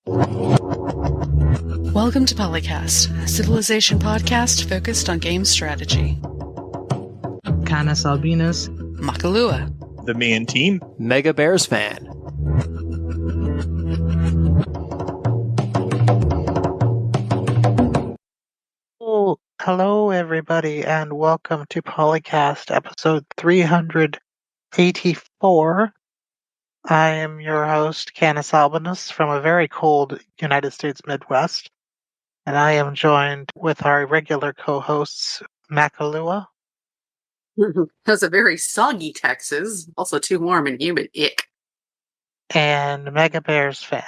Welcome to PolyCast, a civilization podcast focused on game strategy. CanusAlbinus, Makahlua, the main team, MegaBearsFan. Oh, hello everybody, and welcome to PolyCast episode 384. I am your host, CanusAlbinus, from a very cold United States Midwest, and I am joined with our regular co-hosts, Makahlua. That's a very soggy Texas, also too warm and humid. Ick. And MegaBearsFan.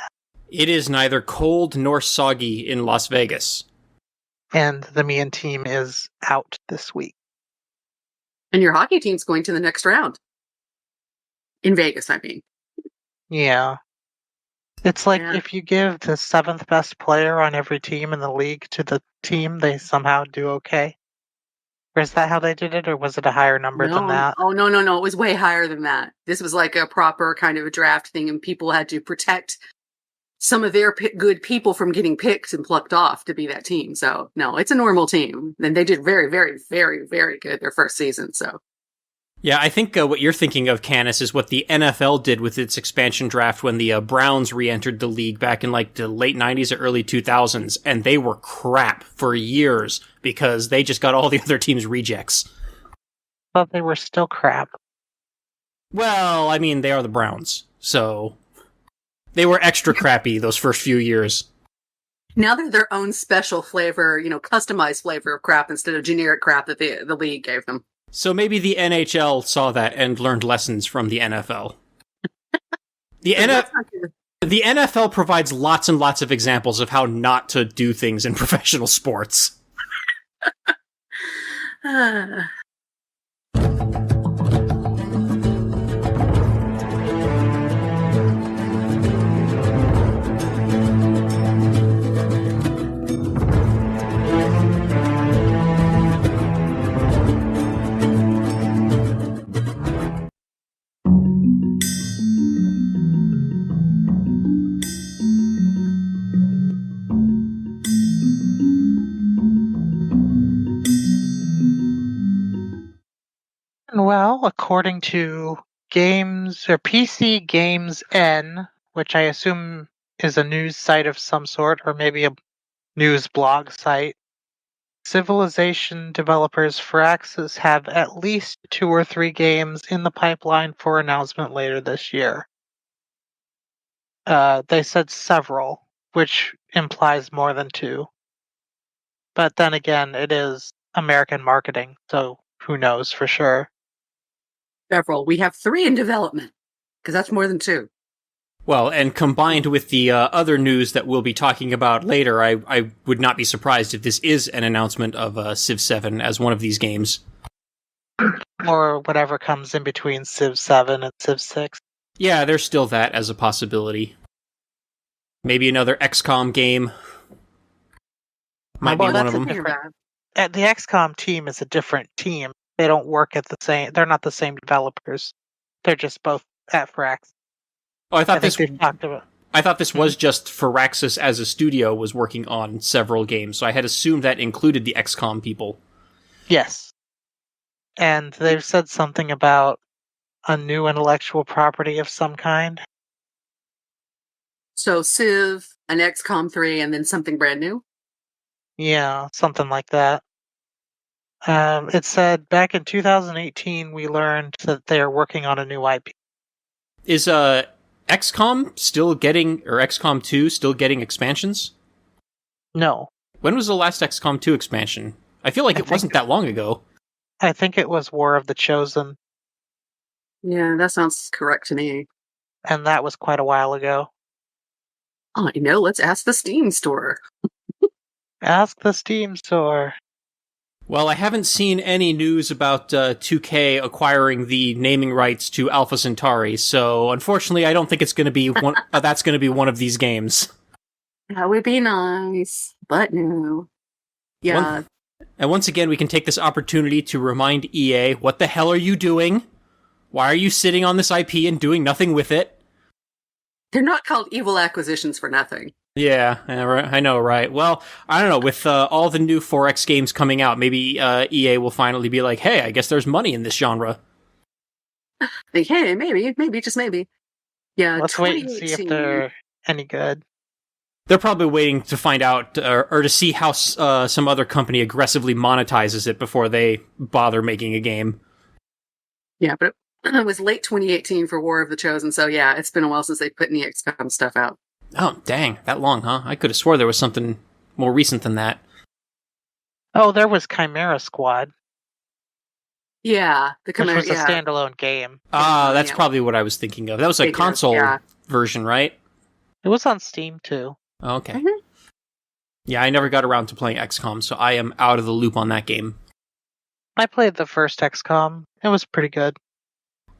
It is neither cold nor soggy in Las Vegas. And the Mian team is out this week. And your hockey team's going to the next round. In Vegas, I mean. Yeah. It's like if you give the 7th best player on every team in the league to the team, they somehow do okay. Or is that how they did it, or was it a higher number than that? Oh, no. It was way higher than that. This was like a proper kind of a draft thing, and people had to protect some of their good people from getting picked and plucked off to be that team. So, no, it's a normal team. And they did very, very, very, very good their first season, so. Yeah, I think what you're thinking of, Canus, is what the NFL did with its expansion draft when the Browns re-entered the league back in like the late 90s or early 2000s, and they were crap for years because they just got all the other teams' rejects. But they were still crap. Well, I mean, they are the Browns, so they were extra crappy those first few years. Now they're their own special flavor, customized flavor of crap instead of generic crap that the league gave them. So maybe the NHL saw that and learned lessons from the NFL. The NFL provides lots and lots of examples of how not to do things in professional sports. Well, according to Games or PC Games N, which I assume is a news site of some sort, or maybe a news blog site, Civilization developers Firaxis have at least 2 or 3 games in the pipeline for announcement later this year. They said several, which implies more than 2. But then again, it is American marketing, so who knows for sure. Several. We have 3 in development, because that's more than 2. Well, and combined with the other news that we'll be talking about later, I would not be surprised if this is an announcement of Civ 7 as one of these games. Or whatever comes in between Civ 7 and Civ 6. Yeah, there's still that as a possibility. Maybe another Xcom game. Might be one of them. The Xcom team is a different team. They don't work at the same. They're not the same developers. They're just both at Firaxis. Oh, I thought this was just Firaxis as a studio was working on several games, so I had assumed that included the XCOM people. Yes. And they've said something about a new intellectual property of some kind. So Civ, an XCOM 3, and then something brand new? Yeah, something like that. It said back in 2018 we learned that they're working on a new IP. Is XCOM still getting, or XCOM 2 still getting expansions? No. When was the last XCOM 2 expansion? I feel like it wasn't that long ago. I think it was War of the Chosen. Yeah, that sounds correct to me. And that was quite a while ago. I know, let's ask the Steam store. Ask the Steam store. Well, I haven't seen any news about 2K acquiring the naming rights to Alpha Centauri, so unfortunately I don't think it's going to be one. That's going to be one of these games. That would be nice, but no. Yeah. And once again, we can take this opportunity to remind EA, what the hell are you doing? Why are you sitting on this IP and doing nothing with it? They're not called evil acquisitions for nothing. Yeah, I know, right? Well, I don't know. With all the new 4X games coming out, maybe EA will finally be like, hey, I guess there's money in this genre. Like, hey, maybe, just maybe. Yeah, Let's wait and see if they're any good. They're probably waiting to find out or to see how some other company aggressively monetizes it before they bother making a game. Yeah, but it was late 2018 for War of the Chosen, so yeah, it's been a while since they put any Xcom stuff out. Oh, dang, that long, huh? I could have swore there was something more recent than that. Oh, there was Chimera Squad, Yeah, which was a standalone game. That's probably what I was thinking of. That was a console version, right? It was on Steam, too. Okay. Mm-hmm. Yeah, I never got around to playing XCOM, so I am out of the loop on that game. I played the first XCOM. It was pretty good.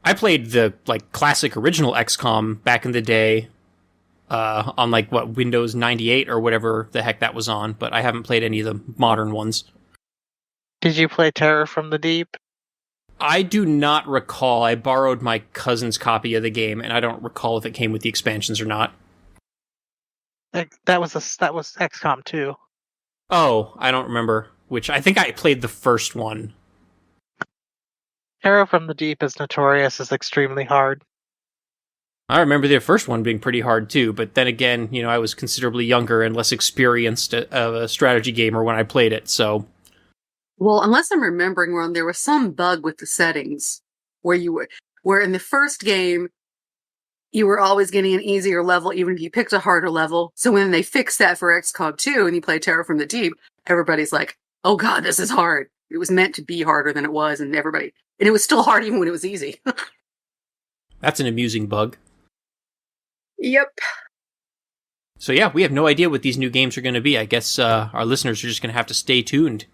I played the classic original XCOM back in the day on Windows 98 or whatever the heck that was on, but I haven't played any of the modern ones. Did you play Terror from the Deep? I do not recall. I borrowed my cousin's copy of the game, and I don't recall if it came with the expansions or not. That was XCOM 2. Oh, I don't remember which. I think I played the first one. Terror from the Deep is notorious as extremely hard. I remember the first one being pretty hard too, but then again, I was considerably younger and less experienced of a strategy gamer when I played it, so... Well, unless I'm remembering wrong, there was some bug with the settings where in the first game, you were always getting an easier level, even if you picked a harder level. So when they fixed that for XCOM 2 and you play Terror from the Deep, everybody's like, oh god, this is hard. It was meant to be harder than it was, and it was still hard even when it was easy. That's an amusing bug. Yep. So yeah, we have no idea what these new games are going to be. I guess our listeners are just going to have to stay tuned.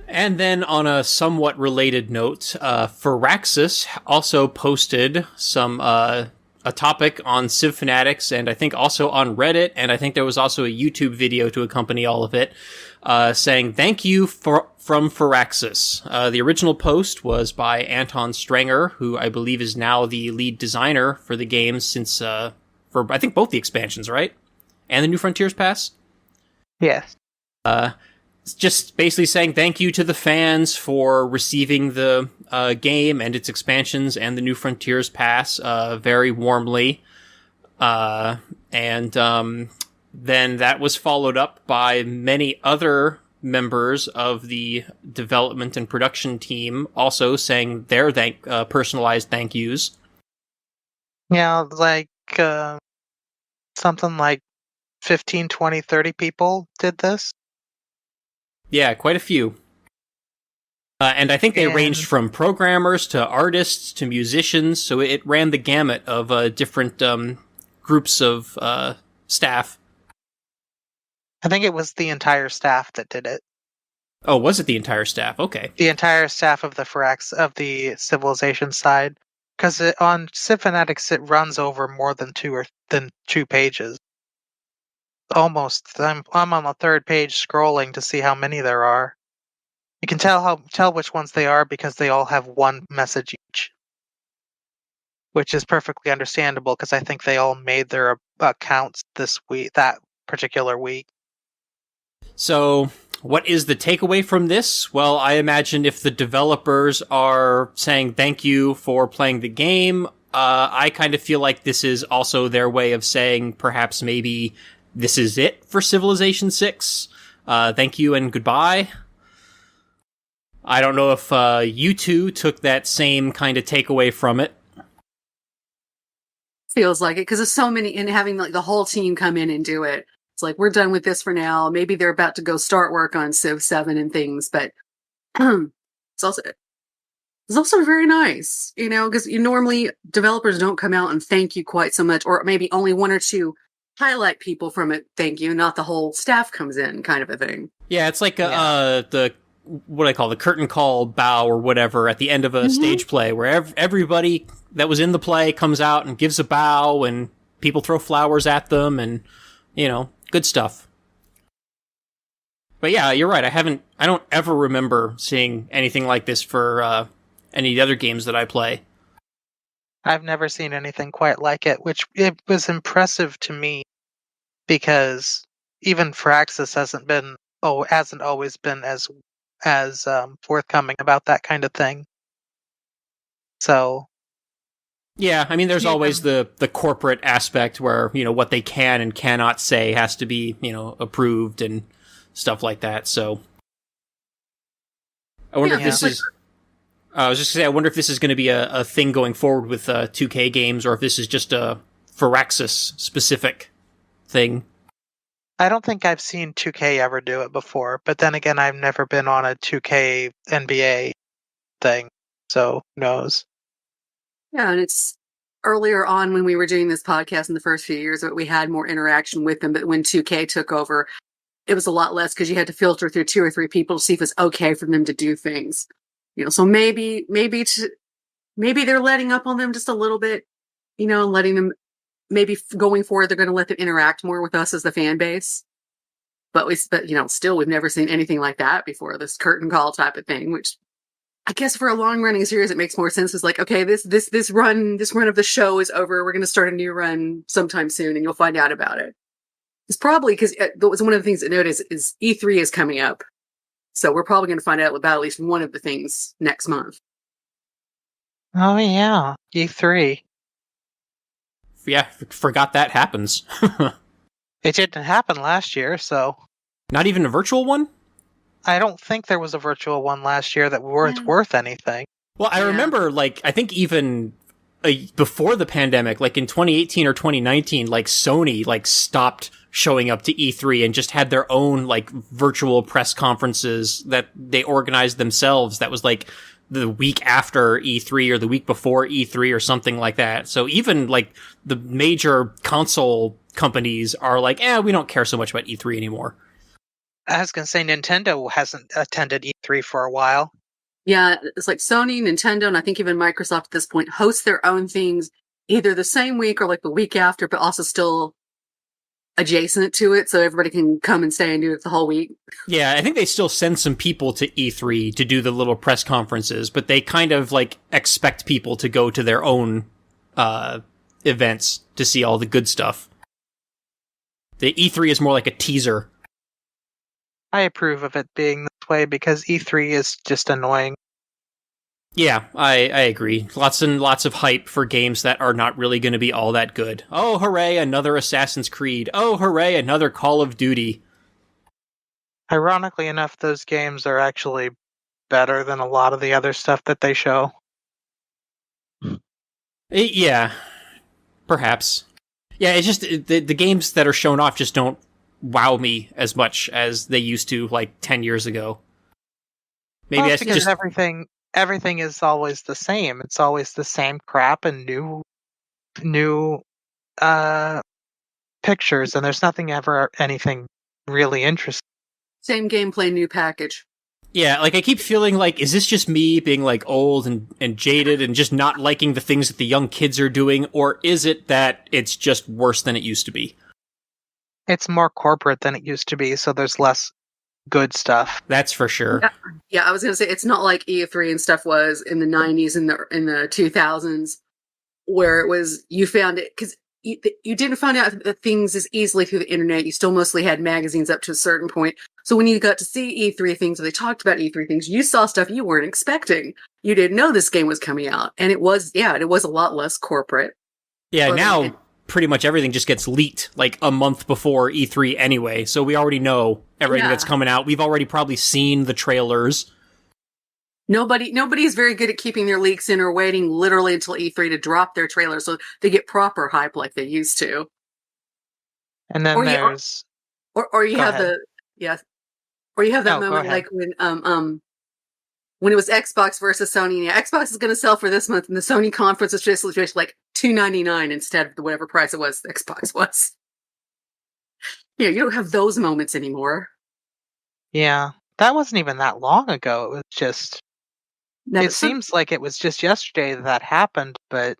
And then on a somewhat related note, Firaxis also posted a topic on Civ Fanatics, and I think also on Reddit, and I think there was also a YouTube video to accompany all of it, saying thank you from Firaxis. The original post was by Anton Strenger, who I believe is now the lead designer for the game since for I think both the expansions, right? And the New Frontiers Pass? Yes. Just basically saying thank you to the fans for receiving the game and its expansions and the New Frontiers Pass very warmly. And then that was followed up by many other members of the development and production team also saying their personalized thank yous. Yeah, something like 15, 20, 30 people did this. Yeah, quite a few. And I think they ranged from programmers to artists to musicians, so it ran the gamut of different groups of staff. I think it was the entire staff that did it. Oh, was it the entire staff? Okay. The entire staff of the Civilization side. Because on Civ Fanatics, it runs over more than two pages. Almost. I'm on the third page scrolling to see how many there are. You can tell which ones they are because they all have one message each, which is perfectly understandable because I think they all made their accounts that particular week. So, what is the takeaway from this? Well, I imagine if the developers are saying thank you for playing the game, I kind of feel like this is also their way of saying perhaps maybe this is it for Civilization 6. Thank you and goodbye. I don't know if you two took that same kind of takeaway from it. Feels like it, because there's so many, and having the whole team come in and do it. It's like, we're done with this for now. Maybe they're about to go start work on Civ 7 and things, but it's also very nice, because normally developers don't come out and thank you quite so much, or maybe only one or two highlight people from it, thank you, not the whole staff comes in kind of a thing. Yeah, it's like the what do I call the curtain call bow or whatever at the end of a stage play, where everybody that was in the play comes out and gives a bow, and people throw flowers at them, and good stuff. But yeah, you're right. I don't ever remember seeing anything like this for any of the other games that I play. I've never seen anything quite like it, which it was impressive to me because even Firaxis hasn't always been as forthcoming about that kind of thing. So yeah, I mean, there's always the corporate aspect where what they can and cannot say has to be approved and stuff like that. So I wonder if this is. I was just gonna say, I wonder if this is going to be a thing going forward with 2K games, or if this is just a Firaxis specific thing. I don't think I've seen 2K ever do it before, but then again, I've never been on a 2K NBA thing, so who knows? Yeah, and it's earlier on when we were doing this podcast in the first few years that we had more interaction with them, but when 2K took over, it was a lot less because you had to filter through 2 or 3 people to see if it's okay for them to do things. So maybe they're letting up on them just a little bit, letting them, maybe going forward, they're going to let them interact more with us as the fan base. But still, we've never seen anything like that before, this curtain call type of thing, which I guess for a long running series, it makes more sense. It's like, okay, this run of the show is over. We're going to start a new run sometime soon, and you'll find out about it. It's probably because one of the things to notice is E3 is coming up. So we're probably going to find out about at least one of the things next month. Oh yeah, E3. Yeah, forgot that happens. It didn't happen last year, so... Not even a virtual one? I don't think there was a virtual one last year that was worth anything. Well, I remember, I think even before the pandemic, in 2018 or 2019, Sony, stopped showing up to E3 and just had their own, virtual press conferences that they organized themselves. That was, the week after E3 or the week before E3 or something like that. So even, the major console companies are we don't care so much about E3 anymore. I was going to say Nintendo hasn't attended E3 for a while. Yeah, it's like Sony, Nintendo, and I think even Microsoft at this point host their own things either the same week or the week after, but also still adjacent to it, so everybody can come and stay and do it the whole week. Yeah, I think they still send some people to E3 to do the little press conferences, but they kind of expect people to go to their own events to see all the good stuff. The E3 is more like a teaser. I approve of it being this way because E3 is just annoying. Yeah, I agree. Lots and lots of hype for games that are not really going to be all that good. Oh, hooray, another Assassin's Creed. Oh, hooray, another Call of Duty. Ironically enough, those games are actually better than a lot of the other stuff that they show. Yeah, perhaps. Yeah, it's just the games that are shown off just don't wow me as much as they used to 10 years ago. Maybe that's because just everything is always the same. It's always the same crap and new pictures, and there's anything really interesting. Same gameplay, new package. Yeah, I keep feeling is this just me being old and jaded and just not liking the things that the young kids are doing, or is it that it's just worse than it used to be? It's more corporate than it used to be, so there's less good stuff. That's for sure. Yeah, I was going to say, it's not like E3 and stuff was in the 90s and in the 2000s, where it was, you found it, because you didn't find out the things as easily through the internet. You still mostly had magazines up to a certain point. So when you got to see E3 things, or they talked about E3 things, you saw stuff you weren't expecting. You didn't know this game was coming out. And it was a lot less corporate. Yeah, now pretty much everything just gets leaked a month before E3 anyway. So we already know everything that's coming out. We've already probably seen the trailers. Nobody's very good at keeping their leaks in or waiting literally until E3 to drop their trailer so they get proper hype like they used to. And then there's or you have that moment when it was Xbox versus Sony. Yeah, Xbox is going to sell for this month, and the Sony conference is just $299 instead of whatever price it was Xbox was. You don't have those moments anymore. Yeah, that wasn't even that long ago. It was just. No, It seems like it was just yesterday that happened, but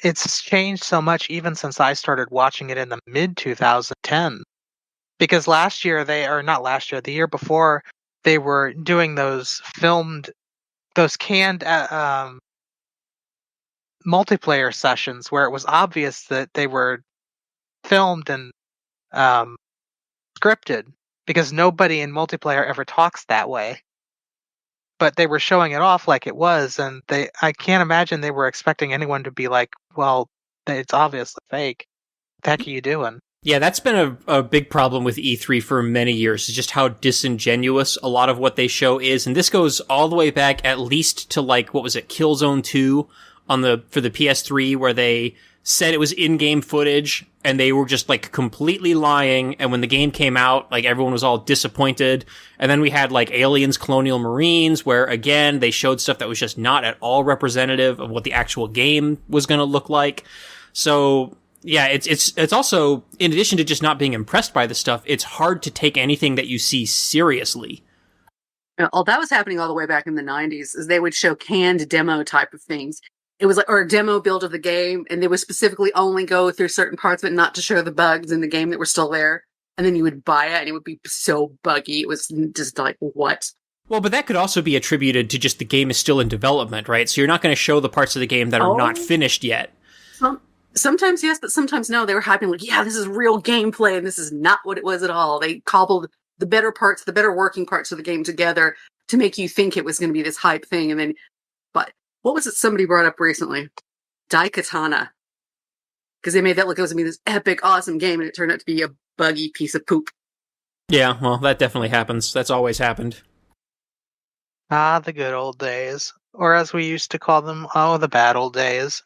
it's changed so much even since I started watching it in the mid 2010. Because last year the year before, they were doing those canned multiplayer sessions where it was obvious that they were filmed and scripted, because nobody in multiplayer ever talks that way. But they were showing it off like it was, and I can't imagine they were expecting anyone to be like, well, it's obviously fake. What the heck are you doing? Yeah, that's been a big problem with E3 for many years, is just how disingenuous a lot of what they show is. And this goes all the way back at least to, like, what was it, Killzone 2 for the PS3, where they said it was in-game footage, and they were just, like, completely lying, and when the game came out, like, everyone was all disappointed. And then we had, like, Aliens Colonial Marines, where, again, they showed stuff that was just not at all representative of what the actual game was gonna look like. So, yeah, it's also, in addition to just not being impressed by the stuff, it's hard to take anything that you see seriously. All that was happening all the way back in the 90s, is they would show canned demo type of things. It was like, or a demo build of the game, and they would specifically only go through certain parts of it, not to show the bugs in the game that were still there. And then you would buy it, and it would be so buggy. It was just like, what? Well, but that could also be attributed to just the game is still in development, right? So you're not going to show the parts of the game that are not finished yet. Sometimes yes, but sometimes no. They were hyping like, yeah, this is real gameplay, and this is not what it was at all. They cobbled the better parts, the better working parts of the game together to make you think it was going to be this hype thing, and then, but what was it somebody brought up recently? Daikatana. Because they made that look like it was going to be this epic, awesome game, and it turned out to be a buggy piece of poop. Yeah, well, that definitely happens. That's always happened. Ah, the good old days. Or as we used to call them, the bad old days.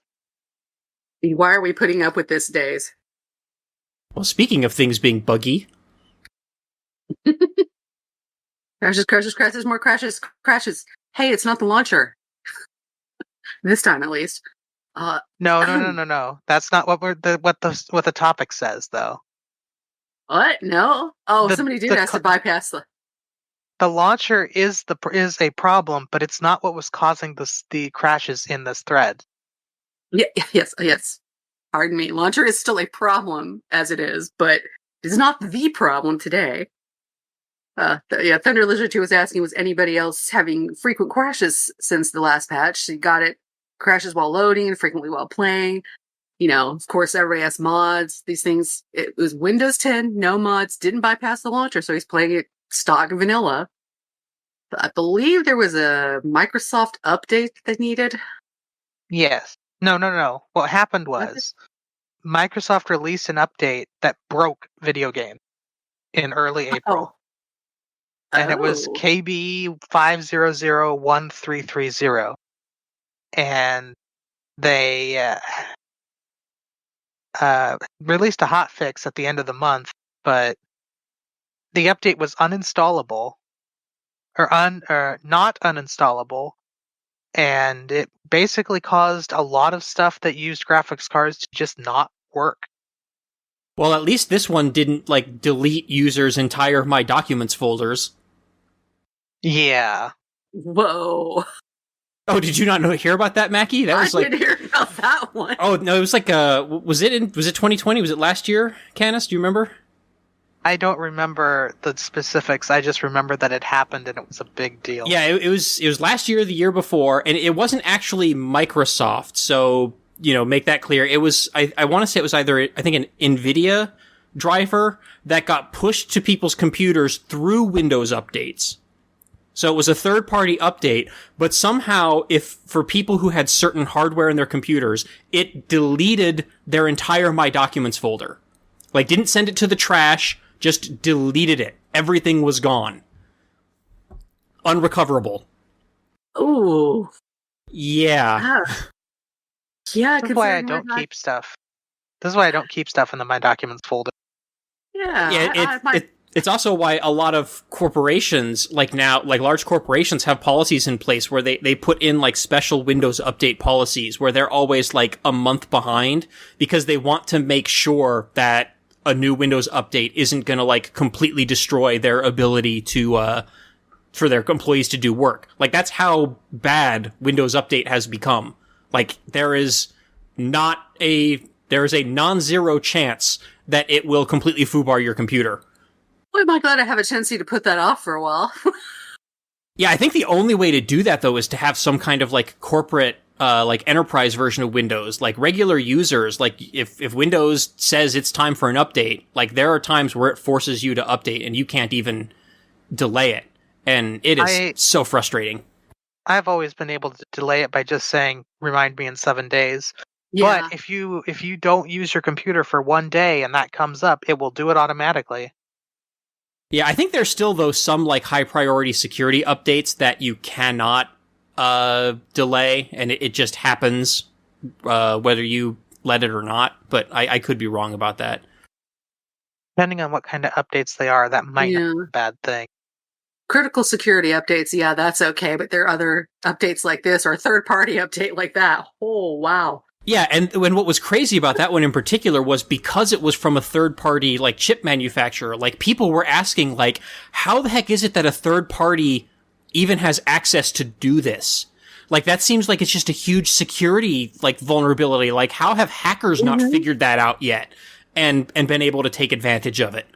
Why are we putting up with this days? Well, speaking of things being buggy. Crashes, more crashes. Hey, it's not the launcher. This time, at least. No. That's not what the topic says, though. What? No. Oh, somebody did ask to bypass the launcher is a problem, but it's not what was causing the crashes in this thread. Yeah. Yes. Pardon me. Launcher is still a problem as it is, but it's not the problem today. Thunder Lizard 2 was asking, was anybody else having frequent crashes since the last patch? She got it. Crashes while loading and frequently while playing. You know, of course, everybody has mods. These things, it was Windows 10, no mods, didn't bypass the launcher, so he's playing it stock vanilla. But I believe there was a Microsoft update that needed. Yes. No. What happened was Microsoft released an update that broke video game in early April. And it was KB 5001330. And they released a hotfix at the end of the month, but the update was uninstallable, or not uninstallable, and it basically caused a lot of stuff that used graphics cards to just not work. Well, at least this one didn't, like, delete users' entire My Documents folders. Yeah. Whoa. Oh, did you not hear about that, Mackie? That was I didn't hear about that one. Oh no, it was like was it 2020? Was it last year, Canus? Do you remember? I don't remember the specifics. I just remember that it happened and it was a big deal. Yeah, it was last year, the year before, and it wasn't actually Microsoft. So, you know, make that clear. It was I want to say it was either I think an NVIDIA driver that got pushed to people's computers through Windows updates. So it was a third-party update, but somehow, if for people who had certain hardware in their computers, it deleted their entire My Documents folder. Like, didn't send it to the trash, just deleted it. Everything was gone. Unrecoverable. Ooh. Yeah. Yeah, That's why I don't keep stuff. This is why I don't keep stuff in the My Documents folder. Yeah. It's also why a lot of corporations, like large corporations have policies in place where they put in, like, special Windows update policies where they're always, like, a month behind because they want to make sure that a new Windows update isn't going to like completely destroy their ability to for their employees to do work. Like that's how bad Windows Update has become. Like there is a non-zero chance that it will completely foobar your computer. Well, am I glad I have a tendency to put that off for a while? Yeah, I think the only way to do that though is to have some kind of like corporate like enterprise version of Windows. Like regular users, like if Windows says it's time for an update, like there are times where it forces you to update and you can't even delay it. And it is so frustrating. I've always been able to delay it by just saying, remind me in 7 days. Yeah. But if you don't use your computer for 1 day and that comes up, it will do it automatically. Yeah, I think there's still, though, some like high priority security updates that you cannot delay, and it just happens whether you let it or not. But I could be wrong about that. Depending on what kind of updates they are, that might not be a bad thing. Critical security updates, yeah, that's okay. But there are other updates like this or a third-party update like that. Oh, wow. Yeah, and what was crazy about that one in particular was because it was from a third-party, like, chip manufacturer, like, people were asking, like, how the heck is it that a third party even has access to do this? Like, that seems like it's just a huge security, like, vulnerability. Like, how have hackers not figured that out yet and been able to take advantage of it?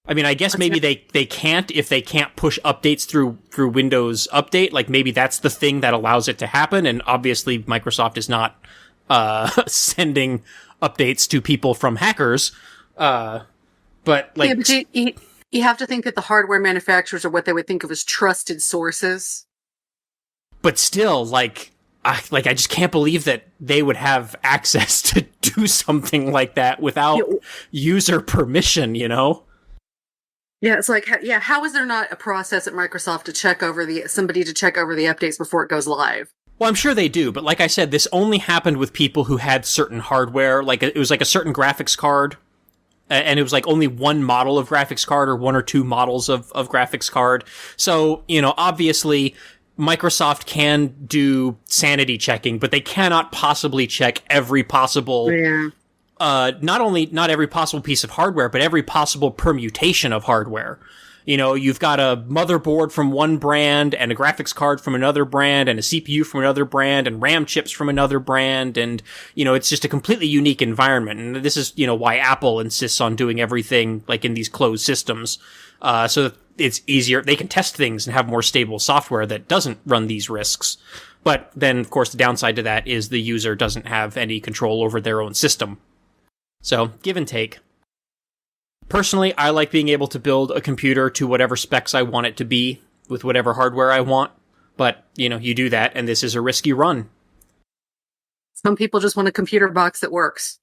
I mean, I guess maybe they can't if they can't push updates through Windows Update. Like, maybe that's the thing that allows it to happen, and obviously Microsoft is not sending updates to people from hackers. But like, yeah, but you have to think that the hardware manufacturers are what they would think of as trusted sources. But still, like I just can't believe that they would have access to do something like that without user permission. You know? Yeah, it's like, how is there not a process at Microsoft to check over somebody to check over the updates before it goes live? Well, I'm sure they do, but like I said, this only happened with people who had certain hardware. Like it was like a certain graphics card, and it was like only one model of graphics card or one or two models of graphics card. So, you know, obviously Microsoft can do sanity checking, but they cannot possibly check every possible, not every possible piece of hardware, but every possible permutation of hardware. You know, you've got a motherboard from one brand and a graphics card from another brand and a CPU from another brand and RAM chips from another brand. And, you know, it's just a completely unique environment. And this is, you know, why Apple insists on doing everything like in these closed systems. So that it's easier. They can test things and have more stable software that doesn't run these risks. But then, of course, the downside to that is the user doesn't have any control over their own system. So, give and take. Personally, I like being able to build a computer to whatever specs I want it to be, with whatever hardware I want. But, you know, you do that, and this is a risky run. Some people just want a computer box that works.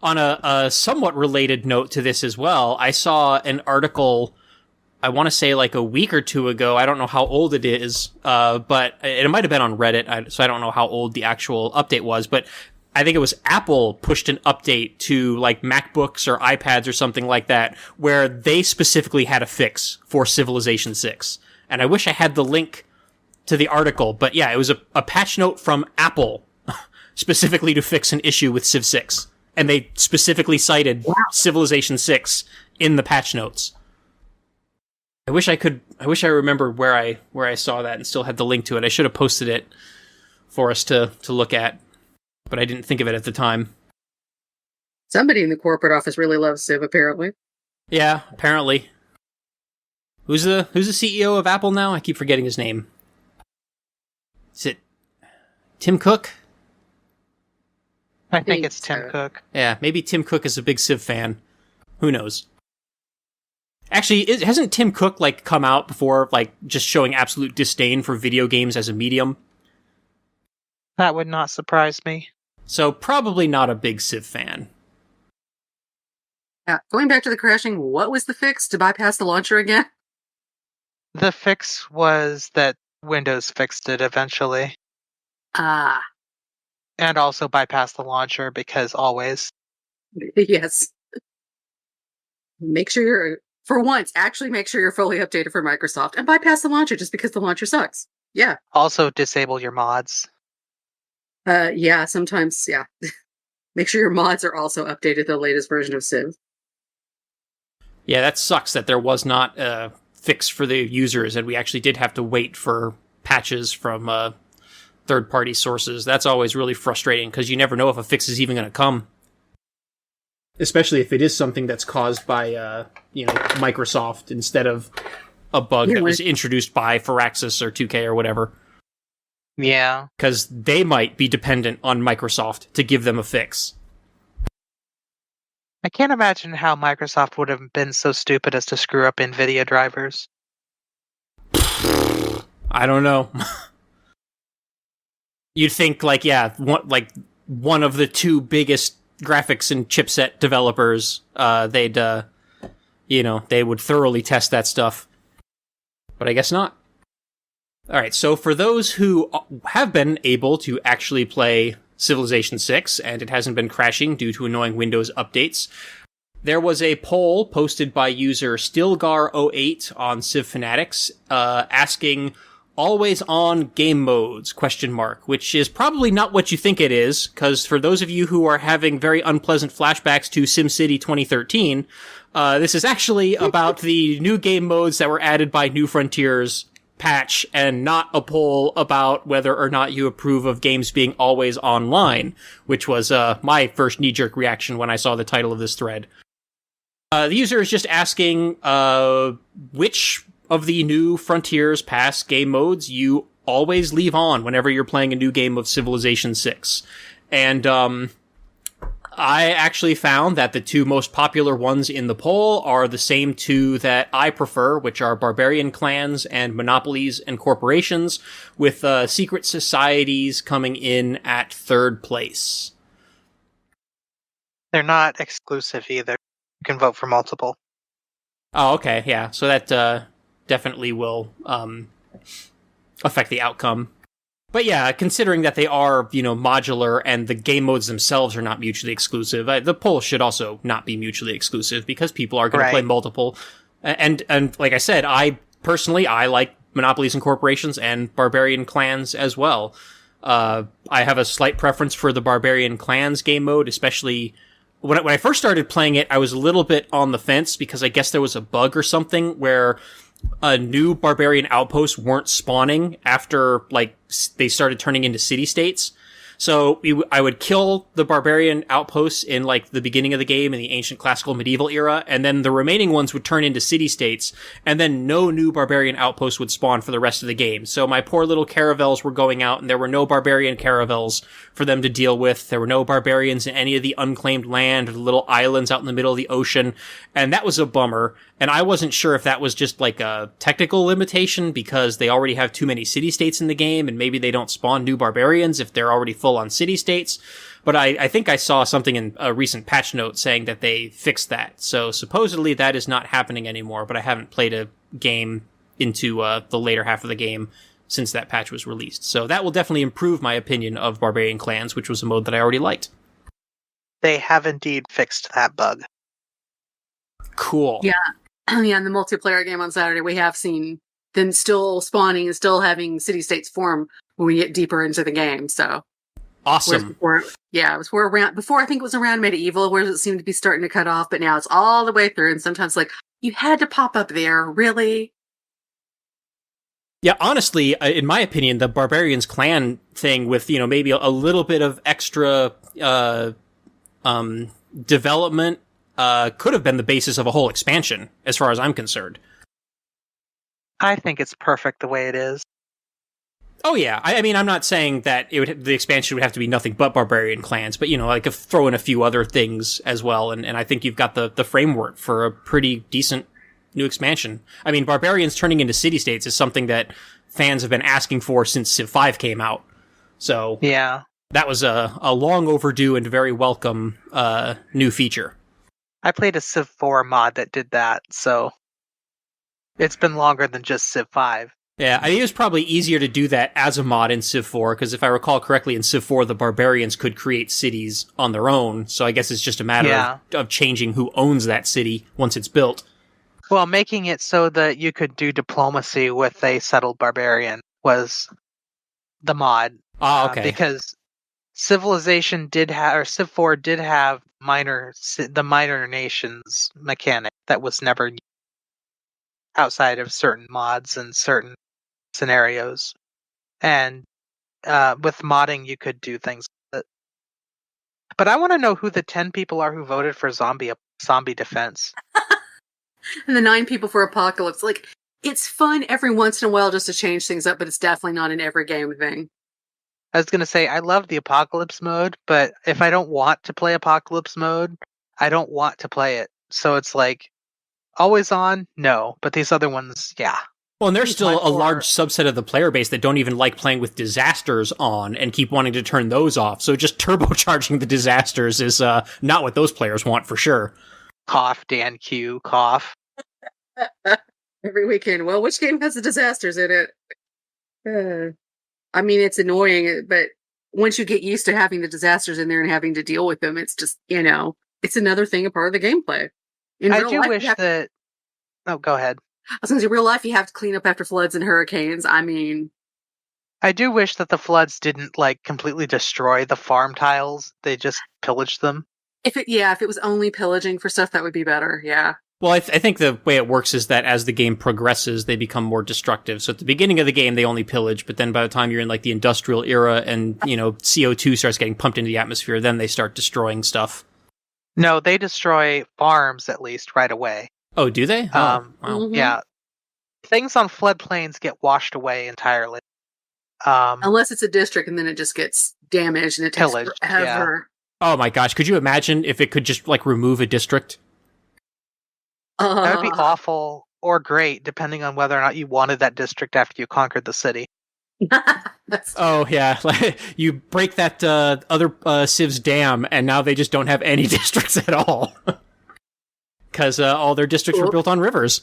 On a somewhat related note to this as well, I saw an article, I want to say like a week or two ago. I don't know how old it is, but it might have been on Reddit, so I don't know how old the actual update was, but I think it was Apple pushed an update to like MacBooks or iPads or something like that, where they specifically had a fix for Civilization 6. And I wish I had the link to the article, but yeah, it was a patch note from Apple specifically to fix an issue with Civ 6. And they specifically cited Civilization 6 in the patch notes. I wish I remember where I saw that and still had the link to it. I should have posted it for us to look at. But I didn't think of it at the time. Somebody in the corporate office really loves Civ, apparently. Yeah, apparently. Who's the CEO of Apple now? I keep forgetting his name. Is it Tim Cook? I think it's Tim Cook. Yeah, maybe Tim Cook is a big Civ fan. Who knows? Actually, hasn't Tim Cook like come out before, like just showing absolute disdain for video games as a medium? That would not surprise me. So probably not a big Civ fan. Yeah, going back to the crashing, what was the fix to bypass the launcher again? The fix was that Windows fixed it eventually. Ah. And also bypass the launcher, because always. Yes. Make sure for once, actually make sure you're fully updated for Microsoft and bypass the launcher just because the launcher sucks. Yeah. Also disable your mods. Yeah, sometimes, yeah. Make sure your mods are also updated to the latest version of Civ. Yeah, that sucks that there was not a fix for the users, and we actually did have to wait for patches from third-party sources. That's always really frustrating, because you never know if a fix is even going to come. Especially if it is something that's caused by, Microsoft instead of a bug that was introduced by Firaxis or 2K or whatever. Yeah. Because they might be dependent on Microsoft to give them a fix. I can't imagine how Microsoft would have been so stupid as to screw up NVIDIA drivers. I don't know. You'd think, one of the two biggest graphics and chipset developers, they would thoroughly test that stuff. But I guess not. Alright, so for those who have been able to actually play Civilization 6, and it hasn't been crashing due to annoying Windows updates, there was a poll posted by user Stilgar08 on Civ Fanatics, asking always on game modes, ? Which is probably not what you think it is, because for those of you who are having very unpleasant flashbacks to SimCity 2013, this is actually about the new game modes that were added by New Frontiers patch, and not a poll about whether or not you approve of games being always online, which was my first knee-jerk reaction when I saw the title of this thread. The user is just asking which of the New Frontiers past game modes you always leave on whenever you're playing a new game of Civilization 6. And I actually found that the two most popular ones in the poll are the same two that I prefer, which are barbarian clans and monopolies and corporations, with secret societies coming in at third place. They're not exclusive either. You can vote for multiple. Oh, okay, yeah. So that definitely will affect the outcome. But yeah, considering that they are, modular and the game modes themselves are not mutually exclusive, the poll should also not be mutually exclusive because people are going to play multiple. And like I said, I like monopolies and corporations and barbarian clans as well. I have a slight preference for the barbarian clans game mode, especially when I first started playing it. I was a little bit on the fence because I guess there was a bug or something where new barbarian outposts weren't spawning after, they started turning into city-states. So I would kill the barbarian outposts in, the beginning of the game in the ancient classical medieval era, and then the remaining ones would turn into city-states, and then no new barbarian outposts would spawn for the rest of the game. So my poor little caravels were going out, and there were no barbarian caravels for them to deal with. There were no barbarians in any of the unclaimed land or the little islands out in the middle of the ocean, and that was a bummer. And I wasn't sure if that was just a technical limitation because they already have too many city-states in the game, and maybe they don't spawn new barbarians if they're already full on city-states. But I think I saw something in a recent patch note saying that they fixed that. So supposedly that is not happening anymore, but I haven't played a game into the later half of the game since that patch was released. So that will definitely improve my opinion of Barbarian Clans, which was a mode that I already liked. They have indeed fixed that bug. Cool. Yeah. Yeah, in the multiplayer game on Saturday, we have seen them still spawning and still having city-states form when we get deeper into the game, so. Awesome. Before I think it was around medieval, where it seemed to be starting to cut off, but now it's all the way through, and sometimes you had to pop up there, really? Yeah, honestly, in my opinion, the Barbarians clan thing with, maybe a little bit of extra development could have been the basis of a whole expansion, as far as I'm concerned. I think it's perfect the way it is. Oh yeah, I mean, I'm not saying that the expansion would have to be nothing but barbarian clans, but throw in a few other things as well, and I think you've got the framework for a pretty decent new expansion. I mean, barbarians turning into city-states is something that fans have been asking for since Civ 5 came out. So yeah, that was a long overdue and very welcome new feature. I played a Civ 4 mod that did that, so it's been longer than just Civ 5. Yeah, I think it was probably easier to do that as a mod in Civ 4, because if I recall correctly, in Civ 4, the barbarians could create cities on their own, so I guess it's just a matter of changing who owns that city once it's built. Well, making it so that you could do diplomacy with a settled barbarian was the mod. Ah, okay. Because Civilization did have, or Civ 4 did have the minor nations mechanic that was never used outside of certain mods and certain scenarios. And with modding, you could do things with it. But I want to know who the 10 people are who voted for zombie defense. And the 9 people for Apocalypse. Like, it's fun every once in a while just to change things up, but it's definitely not an every game thing. I was going to say, I love the Apocalypse mode, but if I don't want to play Apocalypse mode, I don't want to play it. So it's like, always on? No. But these other ones, yeah. Well, and there's still a large subset of the player base that don't even like playing with disasters on and keep wanting to turn those off. So just turbocharging the disasters is not what those players want for sure. Cough, Dan Q, cough. Every weekend. Well, which game has the disasters in it? I mean, it's annoying, but once you get used to having the disasters in there and having to deal with them, it's just, it's another thing, a part of the gameplay. I do wish that... Oh, go ahead. I was going to say, real life, you have to clean up after floods and hurricanes. I mean... I do wish that the floods didn't, completely destroy the farm tiles. They just pillaged them. If it was only pillaging for stuff, that would be better, yeah. Well, I think the way it works is that as the game progresses, they become more destructive. So at the beginning of the game, they only pillage, but then by the time you're in, the industrial era and, CO2 starts getting pumped into the atmosphere, then they start destroying stuff. No, they destroy farms, at least, right away. Oh, do they? Wow. Mm-hmm. Yeah. Things on floodplains get washed away entirely. Unless it's a district, and then it just gets damaged, and it takes forever. Yeah. Oh my gosh, could you imagine if it could just, remove a district? That would be awful or great, depending on whether or not you wanted that district after you conquered the city. Oh, yeah. You break that other Civ's dam, and now they just don't have any districts at all. Because all their districts were built on rivers.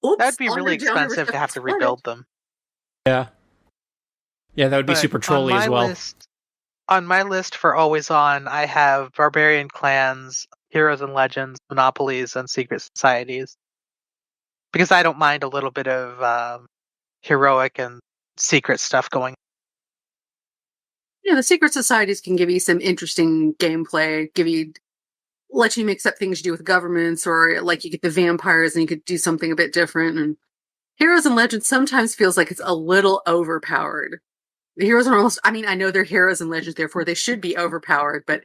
Oops, that'd be really expensive to have to rebuild them. Yeah. Yeah, that would be super trolly as well. On my list for Always On, I have Barbarian Clans, Heroes and Legends, Monopolies, and Secret Societies. Because I don't mind a little bit of heroic and secret stuff going on. Yeah, the Secret Societies can give you some interesting gameplay, let you mix up things you do with governments, or you get the vampires and you could do something a bit different. And Heroes and Legends sometimes feels like it's a little overpowered. The heroes are almost, I know they're heroes and legends, therefore they should be overpowered, but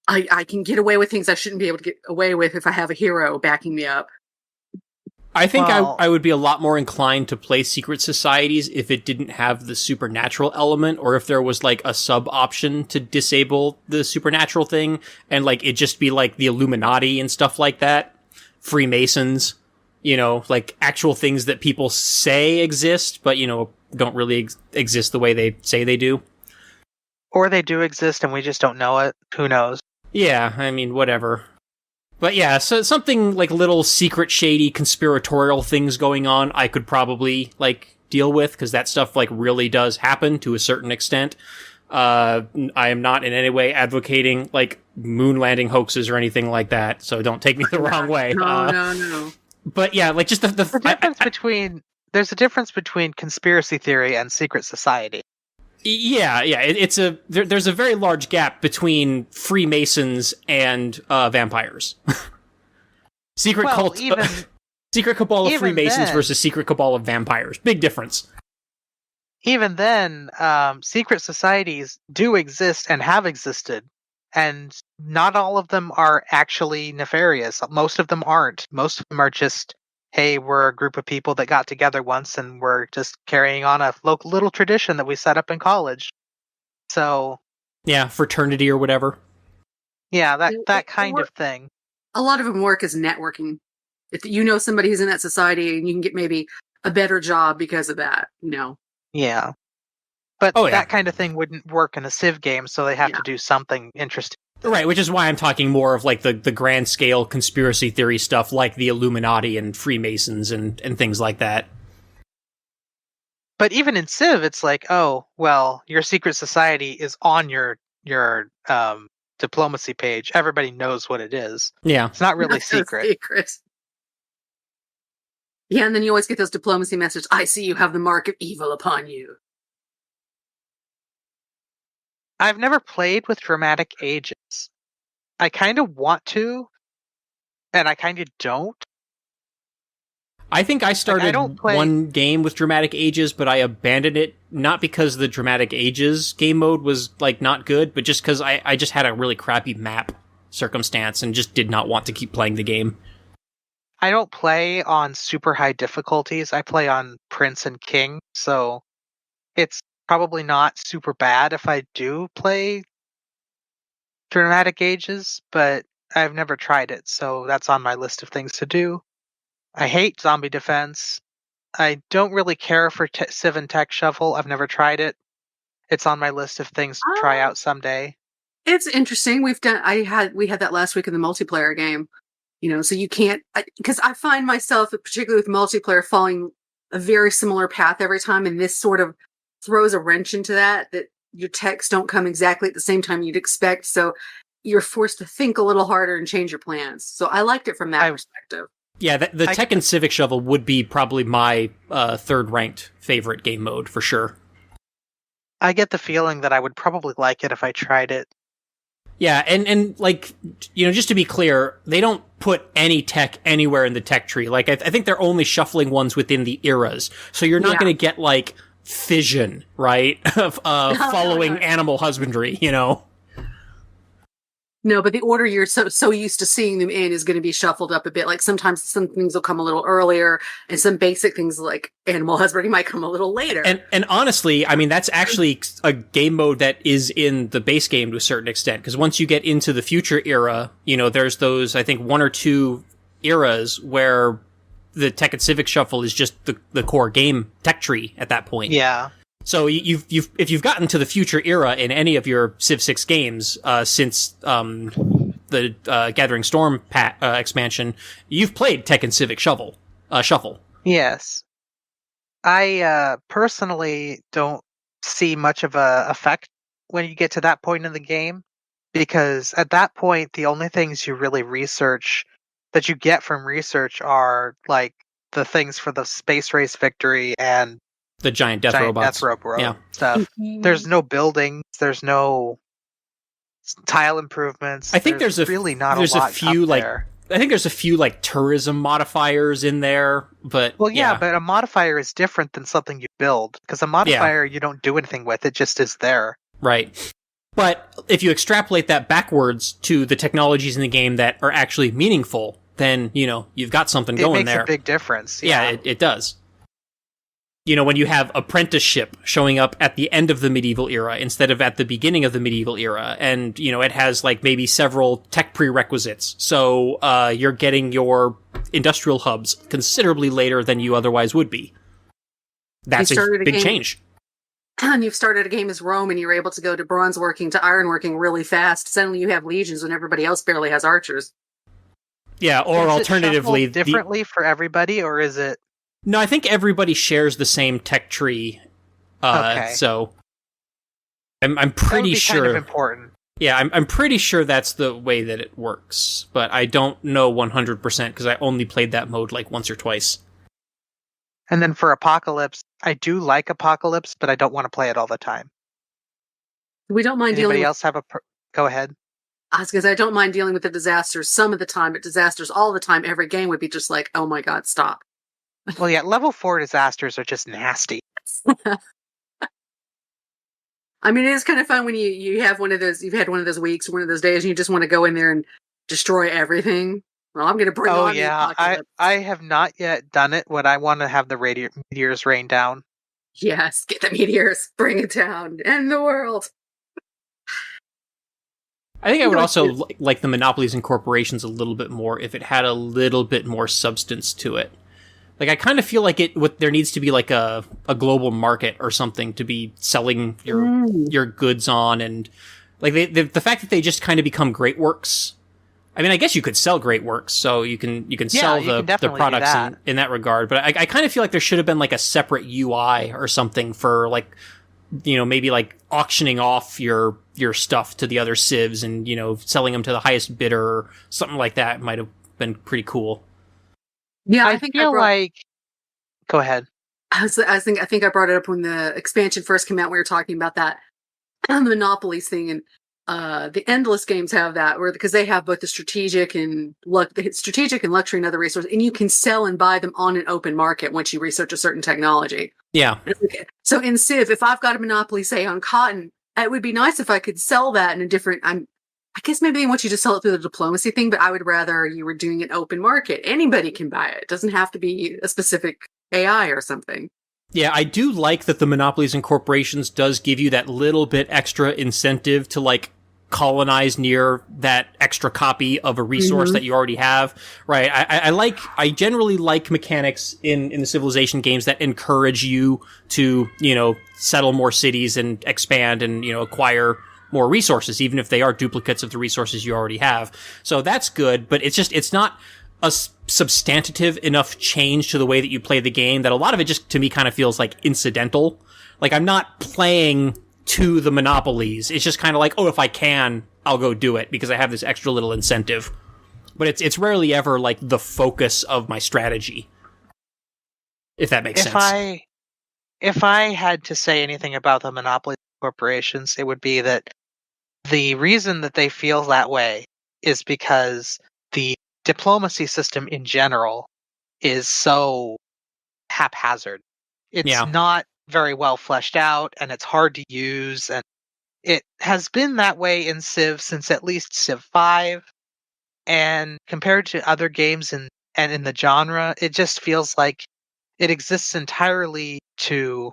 I can get away with things I shouldn't be able to get away with if I have a hero backing me up. I think I would be a lot more inclined to play Secret Societies if it didn't have the supernatural element, or if there was a sub option to disable the supernatural thing, and it just be the Illuminati and stuff like that. Freemasons, actual things that people say exist, but don't really exist the way they say they do. Or they do exist and we just don't know it. Who knows? Yeah, whatever. But yeah, so something little secret, shady, conspiratorial things going on, I could probably, deal with, because that stuff, really does happen to a certain extent. I am not in any way advocating, moon landing hoaxes or anything like that, so don't take me the wrong way. No. But yeah, just the difference between... There's a difference between conspiracy theory and secret society. Yeah. There's a very large gap between Freemasons and vampires. Secret cabal of Freemasons versus secret cabal of vampires. Big difference. Even then, secret societies do exist and have existed, and not all of them are actually nefarious. Most of them aren't. Most of them are just, hey, we're a group of people that got together once and we're just carrying on a local little tradition that we set up in college. So... yeah, fraternity or whatever. Yeah, that kind of thing. A lot of them work as networking. If you know somebody who's in that society, and you can get maybe a better job because of that, Yeah. But that kind of thing wouldn't work in a Civ game, so they have to do something interesting. Right, which is why I'm talking more of the grand scale conspiracy theory stuff, like the Illuminati and Freemasons and things like that. But even in Civ, it's oh, well, your secret society is on your diplomacy page. Everybody knows what it is. Yeah. It's not really secret. Yeah, and then you always get those diplomacy messages. I see you have the mark of evil upon you. I've never played with dramatic ages. I kind of want to, and I kind of don't. I think I started one game with dramatic ages, but I abandoned it, not because the dramatic ages game mode was, like, not good, but just because I just had a really crappy map circumstance and just did not want to keep playing the game. I don't play on super high difficulties. I play on Prince and King, so it's probably not super bad if I do play dramatic ages, but I've never tried it, so that's on my list of things to do. I hate zombie defense. I don't really care for Civ and Tech Shuffle. I've never tried it. It's on my list of things to try out someday. It's interesting. We had that last week in the multiplayer game. So you can't, because I find myself, particularly with multiplayer, following a very similar path every time, and this sort of throws a wrench into that your techs don't come exactly at the same time you'd expect, so you're forced to think a little harder and change your plans. So I liked it from that perspective. Yeah, the Tech and Civic Shovel would be probably my third-ranked favorite game mode, for sure. I get the feeling that I would probably like it if I tried it. Yeah, and like, just to be clear, they don't put any tech anywhere in the tech tree. Like, I think they're only shuffling ones within the eras. So you're not going to get, like, fission, right? Of following animal husbandry, No, but the order you're so used to seeing them in is going to be shuffled up a bit. Like sometimes some things will come a little earlier, and some basic things like animal husbandry might come a little later. And honestly, I mean, that's actually a game mode that is in the base game to a certain extent. Because once you get into the future era, there's those, I think, 1 or 2 eras where the Tech and Civic Shuffle is just the core game tech tree at that point. Yeah. So if you've gotten to the future era in any of your Civ 6 games since the Gathering Storm expansion, you've played Tech and Civic Shuffle. Yes. I personally don't see much of a effect when you get to that point in the game, because at that point the only things you really research that you get from research are like the things for the space race victory and the giant death robots. Stuff. There's no buildings. There's no tile improvements. I think there's a few like tourism modifiers in there, but but a modifier is different than something you build, because a modifier you don't do anything with. It just is there. Right. But if you extrapolate that backwards to the technologies in the game that are actually meaningful, then you've got something going there. It makes a big difference. Yeah, it does. When you have apprenticeship showing up at the end of the medieval era instead of at the beginning of the medieval era, and, it has, like, maybe several tech prerequisites, so you're getting your industrial hubs considerably later than you otherwise would be. That's a big change. And you've started a game as Rome, and you're able to go to bronze working to iron working really fast. Suddenly you have legions when everybody else barely has archers. Yeah, or alternatively... differently for everybody, or is it... No, I think everybody shares the same tech tree. Okay. So I'm pretty sure. Kind of important. Yeah, I'm pretty sure that's the way that it works, but I don't know 100% because I only played that mode like once or twice. And then for Apocalypse, I do like Apocalypse, but I don't want to play it all the time. We don't mind dealing. Anybody else have go ahead? I was going to say, I don't mind dealing with the disasters some of the time, but disasters all the time, every game would be just like, oh my god, stop. Well, yeah, level 4 disasters are just nasty. I mean, it is kind of fun when you have you've had one of those weeks, one of those days, and you just want to go in there and destroy everything. Well, I'm going to bring on the apocalypse. I have not yet done it when I want to have the meteors rain down. Yes, get the meteors, bring it down, end the world. I think I would also like the monopolies and corporations a little bit more if it had a little bit more substance to it. Like, I kind of feel like there needs to be like a global market or something to be selling your goods on, and like the fact that they just kind of become great works. I mean, I guess you could sell great works, so you can sell the products in that regard. But I kind of feel like there should have been like a separate UI or something for like, maybe like auctioning off your stuff to the other civs and, selling them to the highest bidder or something like that might have been pretty cool. Yeah, I feel like... Go ahead. I think I brought it up when the expansion first came out. We were talking about that. the monopolies thing, and the endless games have that, because they have both the strategic and luxury and other resources, and you can sell and buy them on an open market once you research a certain technology. Yeah. So in Civ, if I've got a monopoly, say on cotton, it would be nice if I could sell that in a different. I guess maybe they want you to sell it through the diplomacy thing, but I would rather you were doing an open market. Anybody can buy it. It doesn't have to be a specific AI or something. Yeah, I do like that the monopolies and corporations does give you that little bit extra incentive to like colonize near that extra copy of a resource that you already have, right? I generally like mechanics in the civilization games that encourage you to, settle more cities and expand and, acquire more resources, even if they are duplicates of the resources you already have. So that's good, but it's not a substantive enough change to the way that you play the game that a lot of it just, to me, kind of feels like incidental. Like, I'm not playing to the monopolies. It's just kind of like, oh, if I can, I'll go do it because I have this extra little incentive. But it's rarely ever like the focus of my strategy, if that makes sense. If I had to say anything about the monopoly corporations, it would be that the reason that they feel that way is because the diplomacy system in general is so haphazard. It's not very well fleshed out, and it's hard to use, and it has been that way in Civ since at least Civ 5, and compared to other games and in the genre, it just feels like it exists entirely to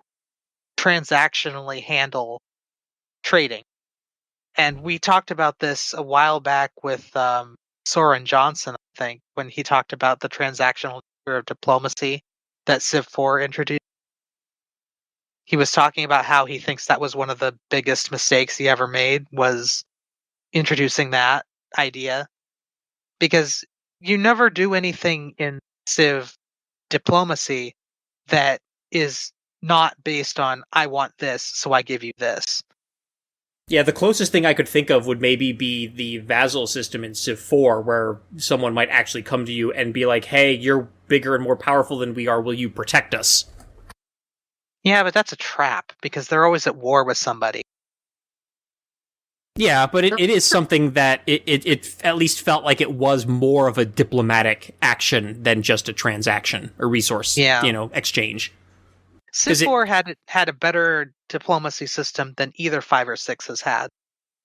transactionally handle trading. And we talked about this a while back with Soren Johnson, I think, when he talked about the transactional nature of diplomacy that Civ 4 introduced. He was talking about how he thinks that was one of the biggest mistakes he ever made, was introducing that idea. Because you never do anything in Civ diplomacy that is not based on, I want this, so I give you this. Yeah, the closest thing I could think of would maybe be the vassal system in Civ 4, where someone might actually come to you and be like, hey, you're bigger and more powerful than we are, will you protect us? Yeah, but that's a trap, because they're always at war with somebody. Yeah, but it is something that it at least felt like it was more of a diplomatic action than just a transaction or resource, exchange. Civ 4 had a better diplomacy system than either 5 or 6 has had.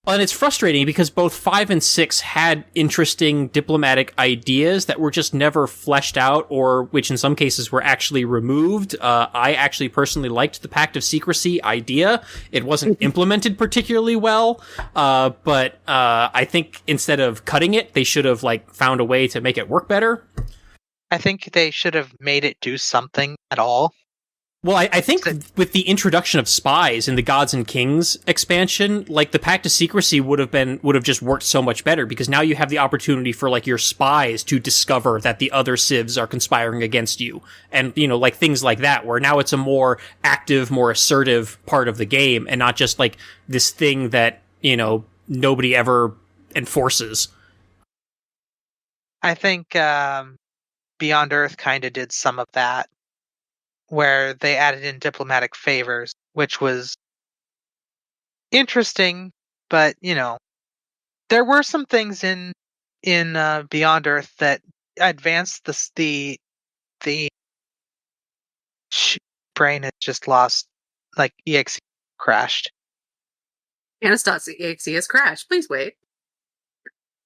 Well, and it's frustrating because both 5 and 6 had interesting diplomatic ideas that were just never fleshed out, or which in some cases were actually removed. I actually personally liked the Pact of Secrecy idea. It wasn't implemented particularly well, but I think instead of cutting it, they should have found a way to make it work better. I think they should have made it do something at all. Well, I think with the introduction of spies in the Gods and Kings expansion, the Pact of Secrecy would have just worked so much better, because now you have the opportunity for your spies to discover that the other civs are conspiring against you, and things like that, where now it's a more active, more assertive part of the game, and not just this thing that nobody ever enforces. I think Beyond Earth kind of did some of that, where they added in diplomatic favors, which was interesting, but there were some things in Beyond Earth that advanced the brain has just lost, exe crashed. Canus.exe has crashed. Please wait.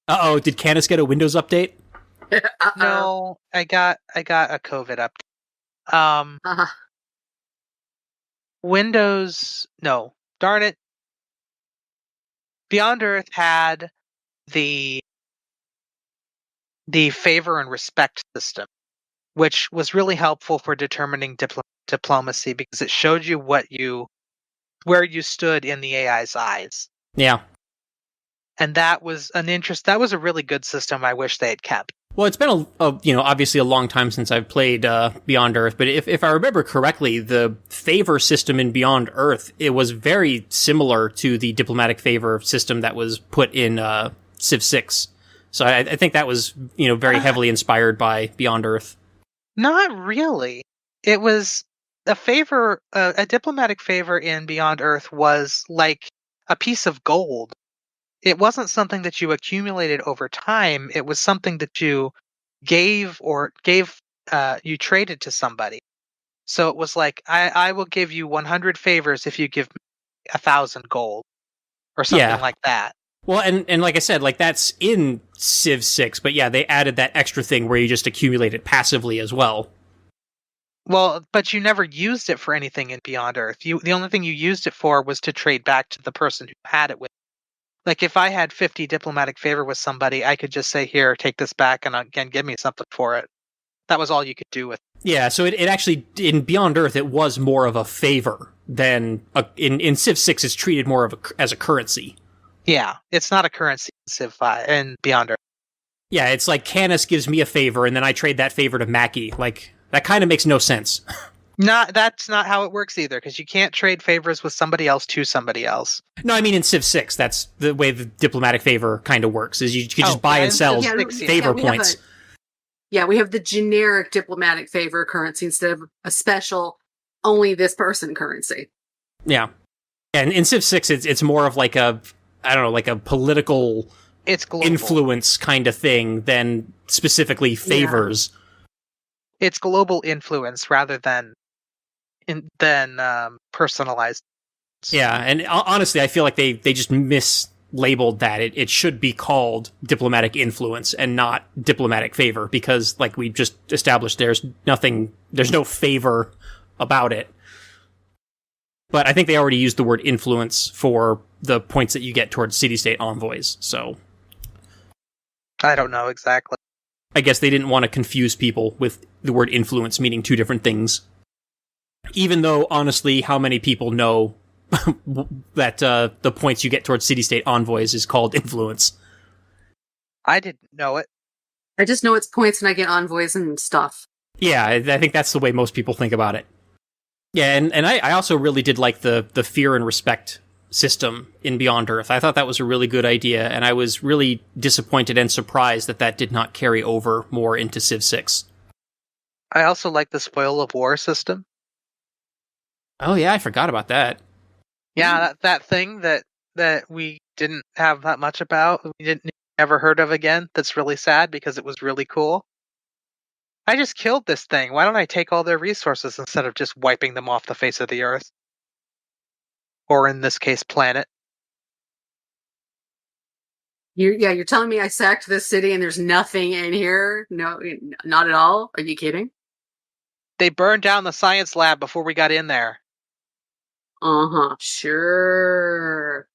Uh-oh, did Canus get a Windows update? No, I got a COVID update. Windows, no, darn it. Beyond Earth had the favor and respect system, which was really helpful for determining diplomacy, because it showed you where you stood in the AI's eyes. Yeah. And that was that was a really good system I wish they had kept. Well, it's been obviously a long time since I've played Beyond Earth, but if I remember correctly, the favor system in Beyond Earth, it was very similar to the diplomatic favor system that was put in Civ 6. So I think that was, very heavily inspired by Beyond Earth. Not really. It was a favor, a diplomatic favor in Beyond Earth was like a piece of gold. It wasn't something that you accumulated over time. It was something that you you traded to somebody. So it was like, I will give you 100 favors if you give me 1,000 gold or something like that. Well, and like I said, like that's in Civ 6, but yeah, they added that extra thing where you just accumulate it passively as well. Well, but you never used it for anything in Beyond Earth. The only thing you used it for was to trade back to the person who had it with. Like if I had 50 diplomatic favor with somebody, I could just say, here, take this back and again, give me something for it. That was all you could do with it. Yeah, so it actually, in Beyond Earth, it was more of a favor than, in Civ 6, it's treated more as a currency. Yeah, it's not a currency in Civ 5 and Beyond Earth. Yeah, it's like Canis gives me a favor and then I trade that favor to Mackie. Like, that kind of makes no sense. That's not how it works either, because you can't trade favors with somebody else to somebody else. No, I mean in Civ 6, that's the way the diplomatic favor kind of works, is you can just buy and sell favor points. We have the generic diplomatic favor currency instead of a special, only this person currency. Yeah. And in Civ 6, it's more of like a political influence kind of thing than specifically favors. Yeah. It's global influence rather than personalized. Yeah, and honestly, I feel like they just mislabeled that. It should be called diplomatic influence and not diplomatic favor, because like we just established, there's no favor about it. But I think they already used the word influence for the points that you get towards city-state envoys, so I don't know exactly. I guess they didn't want to confuse people with the word influence meaning two different things. Even though, honestly, how many people know that the points you get towards city-state envoys is called influence? I didn't know it. I just know it's points and I get envoys and stuff. Yeah, I think that's the way most people think about it. Yeah, and I also really did like the fear and respect system in Beyond Earth. I thought that was a really good idea, and I was really disappointed and surprised that did not carry over more into Civ 6. I also like the spoil of war system. Oh yeah, I forgot about that. Yeah, that thing that we didn't have that much about, we never heard of again, that's really sad because it was really cool. I just killed this thing. Why don't I take all their resources instead of just wiping them off the face of the earth? Or in this case, planet. You're telling me I sacked this city and there's nothing in here? No, not at all? Are you kidding? They burned down the science lab before we got in there. Uh-huh, sure.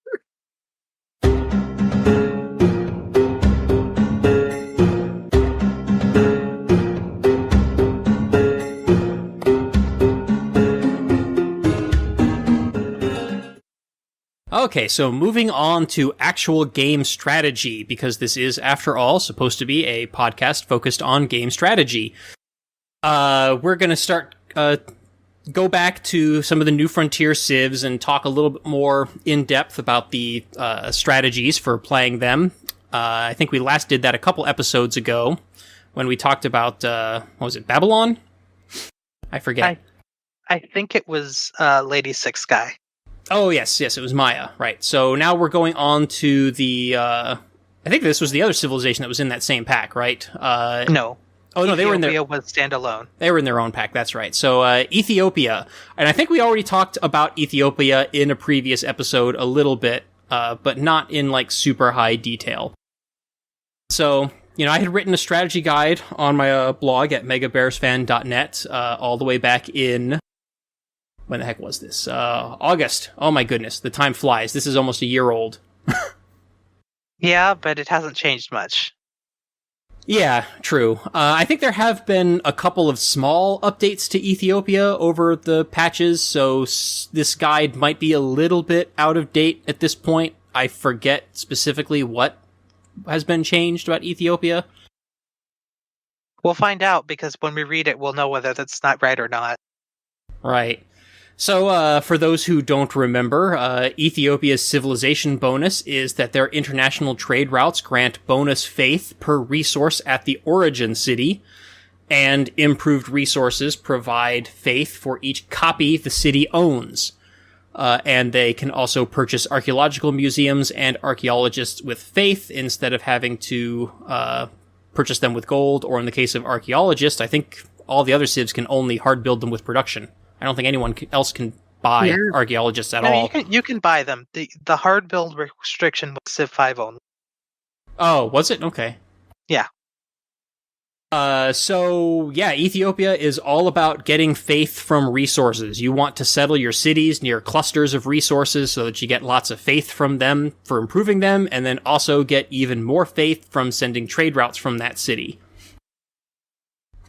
Okay, so moving on to actual game strategy, because this is, after all, supposed to be a podcast focused on game strategy. We're going to go back to some of the New Frontier civs and talk a little bit more in depth about the strategies for playing them. I think we last did that a couple episodes ago when we talked about, what was it, Babylon? I forget. I think it was Lady Six Guy. Oh, yes, it was Maya, right. So now we're going on to the, I think this was the other civilization that was in that same pack, right? No. Oh, no, they were in their... Ethiopia was standalone. They were in their own pack, that's right. So, Ethiopia. And I think we already talked about Ethiopia in a previous episode a little bit, but not in, like, super high detail. So, I had written a strategy guide on my blog at MegaBearsFan.net all the way back in... When the heck was this? August. Oh my goodness, the time flies. This is almost a year old. Yeah, but it hasn't changed much. Yeah, true. I think there have been a couple of small updates to Ethiopia over the patches, so this guide might be a little bit out of date at this point. I forget specifically what has been changed about Ethiopia. We'll find out, because when we read it, we'll know whether that's not right or not. Right. So, for those who don't remember, Ethiopia's civilization bonus is that their international trade routes grant bonus faith per resource at the origin city, and improved resources provide faith for each copy the city owns. And they can also purchase archaeological museums and archaeologists with faith instead of having to purchase them with gold, or in the case of archaeologists, I think all the other civs can only hard build them with production. I don't think anyone else can buy archaeologists at all. You can buy them. The hard build restriction was Civ 5 only. Oh, was it? Okay. Yeah. Ethiopia is all about getting faith from resources. You want to settle your cities near clusters of resources so that you get lots of faith from them for improving them, and then also get even more faith from sending trade routes from that city.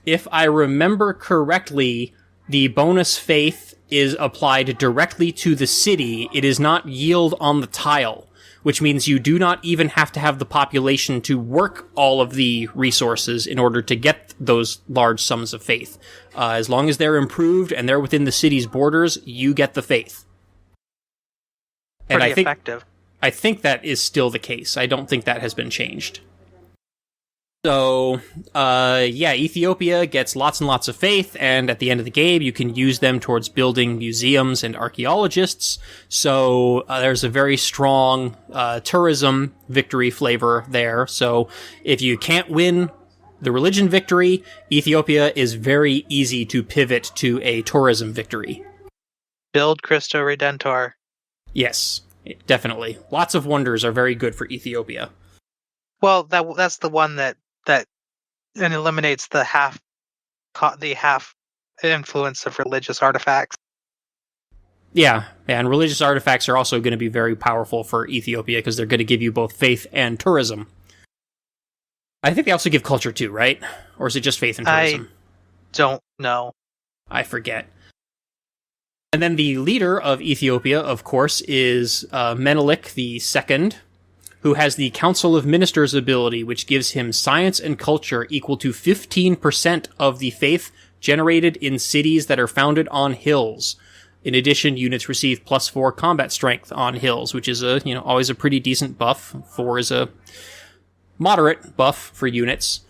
If I remember correctly, the bonus faith is applied directly to the city. It is not yield on the tile, which means you do not even have to have the population to work all of the resources in order to get those large sums of faith. As long as they're improved and they're within the city's borders, you get the faith. Pretty effective. I think that is still the case. I don't think that has been changed. So, Ethiopia gets lots and lots of faith, and at the end of the game, you can use them towards building museums and archaeologists. So, there's a very strong tourism victory flavor there. So, if you can't win the religion victory, Ethiopia is very easy to pivot to a tourism victory. Build Christo Redentor. Yes, definitely. Lots of wonders are very good for Ethiopia. Well, that's the one that eliminates the half influence of religious artifacts. Yeah, and religious artifacts are also going to be very powerful for Ethiopia because they're going to give you both faith and tourism. I think they also give culture too, right? Or is it just faith and tourism? I don't know. I forget. And then the leader of Ethiopia, of course, is Menelik II, who has the Council of Ministers ability, which gives him science and culture equal to 15% of the faith generated in cities that are founded on hills. In addition, units receive +4 combat strength on hills, which is always a pretty decent buff. 4 is a moderate buff for units.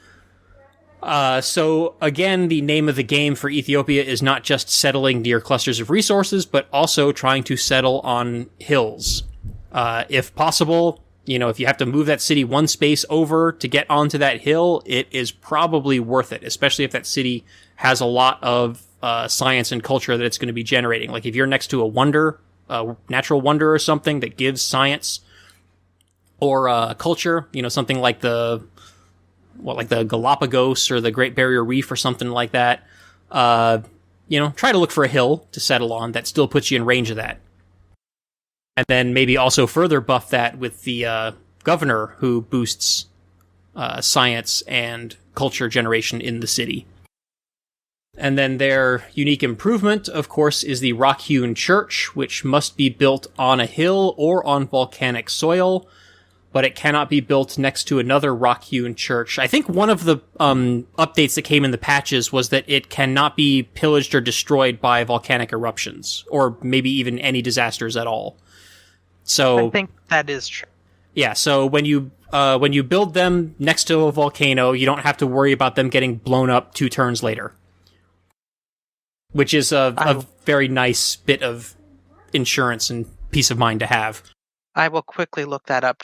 So again, the name of the game for Ethiopia is not just settling near clusters of resources, but also trying to settle on hills. If possible, if you have to move that city one space over to get onto that hill, it is probably worth it, especially if that city has a lot of science and culture that it's going to be generating. Like if you're next to a wonder, natural wonder or something that gives science or culture, something like the Galapagos or the Great Barrier Reef or something like that, try to look for a hill to settle on that still puts you in range of that. And then maybe also further buff that with the governor who boosts science and culture generation in the city. And then their unique improvement, of course, is the rock-hewn church, which must be built on a hill or on volcanic soil, but it cannot be built next to another rock-hewn church. I think one of the updates that came in the patches was that it cannot be pillaged or destroyed by volcanic eruptions, or maybe even any disasters at all. So I think that is true. Yeah, so when you build them next to a volcano, you don't have to worry about them getting blown up 2 turns later. Which is a very nice bit of insurance and peace of mind to have. I will quickly look that up.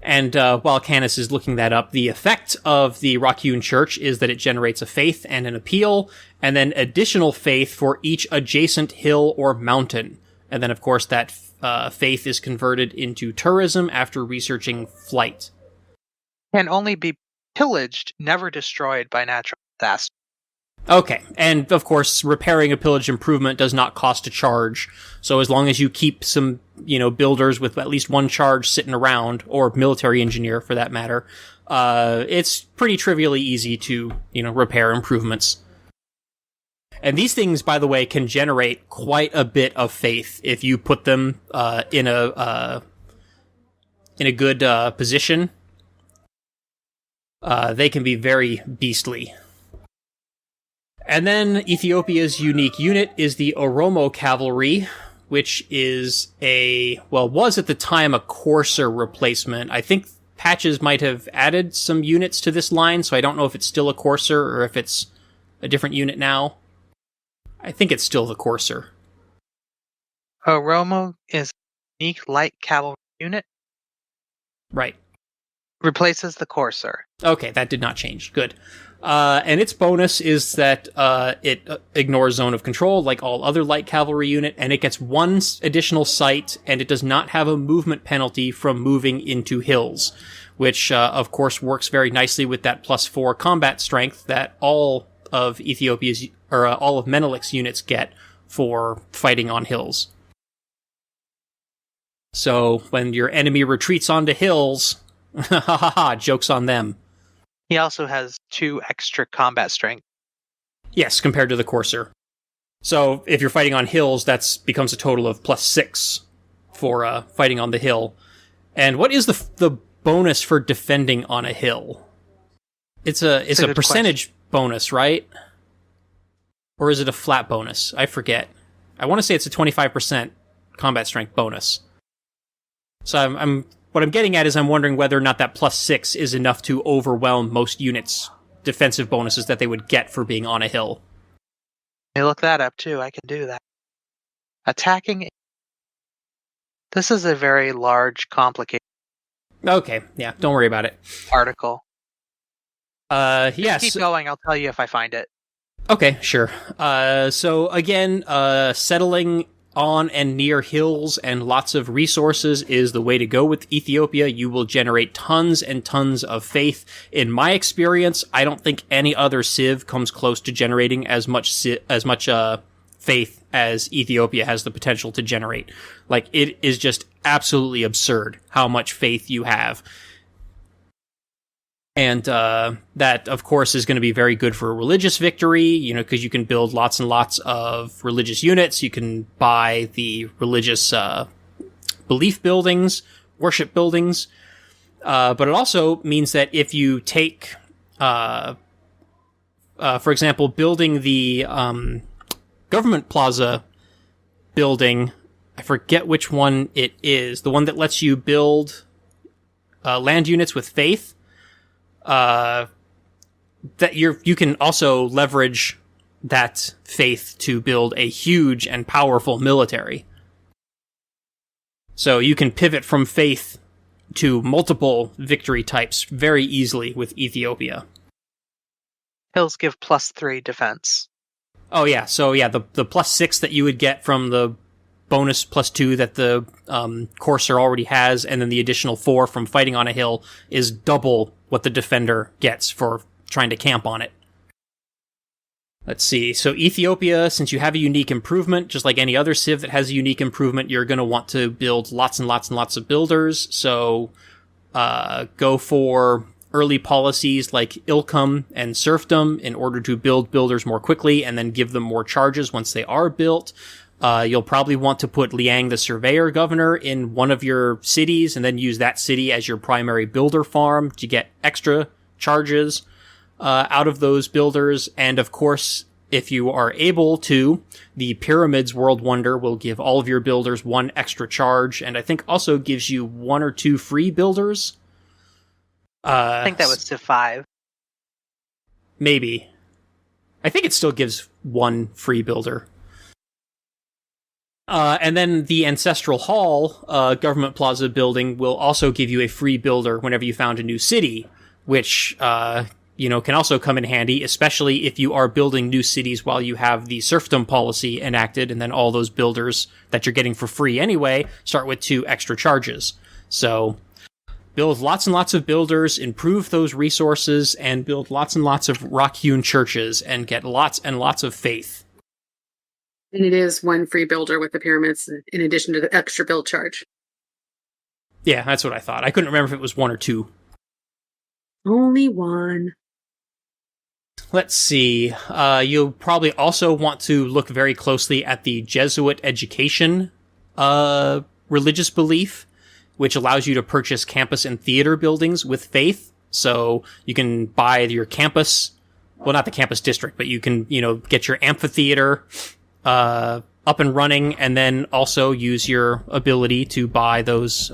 And while Canus is looking that up, the effect of the rock-hewn church is that it generates a faith and an appeal, and then additional faith for each adjacent hill or mountain. And then, of course, that faith is converted into tourism after researching flight. Can only be pillaged, never destroyed by natural disaster. Okay, and of course, repairing a pillage improvement does not cost a charge. So as long as you keep some, builders with at least 1 charge sitting around, or military engineer for that matter, it's pretty trivially easy to, repair improvements. And these things, by the way, can generate quite a bit of faith if you put them in a good position. They can be very beastly. And then Ethiopia's unique unit is the Oromo Cavalry, which is was at the time a courser replacement. I think patches might have added some units to this line, so I don't know if it's still a courser or if it's a different unit now. I think it's still the courser. Oromo is a unique light cavalry unit. Right. Replaces the Courser. Okay, that did not change. Good. And its bonus is that it ignores zone of control like all other light cavalry unit, and it gets one additional sight, and it does not have a movement penalty from moving into hills, which of course works very nicely with that +4 combat strength that all of Ethiopia's or all of Menelik's units get for fighting on hills. So when your enemy retreats onto hills, ha ha ha, joke's on them. He also has 2 extra combat strength. Yes, compared to the Courser. So if you're fighting on hills, that becomes a total of +6 for fighting on the hill. And what is the bonus for defending on a hill? It's a percentage bonus, right? Or is it a flat bonus? I forget. I want to say it's a 25% combat strength bonus. So what I'm getting at is I'm wondering whether or not that +6 is enough to overwhelm most units' defensive bonuses that they would get for being on a hill. Let me look that up too. I can do that. Attacking. This is a very large, complicated Okay, yeah, don't worry about it. article. Yes. Keep going. I'll tell you if I find it. Okay, sure. So again, settling on and near hills and lots of resources is the way to go with Ethiopia. You will generate tons and tons of faith. In my experience, I don't think any other civ comes close to generating as much faith as Ethiopia has the potential to generate. Like, it is just absolutely absurd how much faith you have. And that, of course, is going to be very good for religious victory, because you can build lots and lots of religious units. You can buy the religious belief buildings, worship buildings. But it also means that if you take, for example, building the government plaza building, I forget which one it is, the one that lets you build land units with faith. That you can also leverage that faith to build a huge and powerful military. So you can pivot from faith to multiple victory types very easily with Ethiopia. Hills give +3 defense. Oh yeah, so yeah, the +6 that you would get from the bonus +2 that the Courser already has, and then the additional 4 from fighting on a hill is double what the defender gets for trying to camp on it. Let's see. So Ethiopia, since you have a unique improvement, just like any other civ that has a unique improvement, you're going to want to build lots and lots and lots of builders. So go for early policies like Xcom and serfdom in order to build builders more quickly and then give them more charges once they are built. You'll probably want to put Liang the Surveyor Governor in one of your cities and then use that city as your primary builder farm to get extra charges out of those builders. And of course, if you are able to, the Pyramids World Wonder will give all of your builders 1 extra charge, and I think also gives you 1 or 2 free builders. I think that was Civ 5. Maybe. I think it still gives 1 free builder. And then the Ancestral Hall Government Plaza building will also give you a free builder whenever you found a new city, which, can also come in handy, especially if you are building new cities while you have the serfdom policy enacted, and then all those builders that you're getting for free anyway start with 2 extra charges. So build lots and lots of builders, improve those resources, and build lots and lots of rock-hewn churches, and get lots and lots of faith. And it is 1 free builder with the pyramids in addition to the extra build charge. Yeah, that's what I thought. I couldn't remember if it was 1 or 2. Only 1. Let's see. You'll probably also want to look very closely at the Jesuit education religious belief, which allows you to purchase campus and theater buildings with faith. So you can buy your campus, well, not the campus district, but you can, get your amphitheater up and running, and then also use your ability to buy those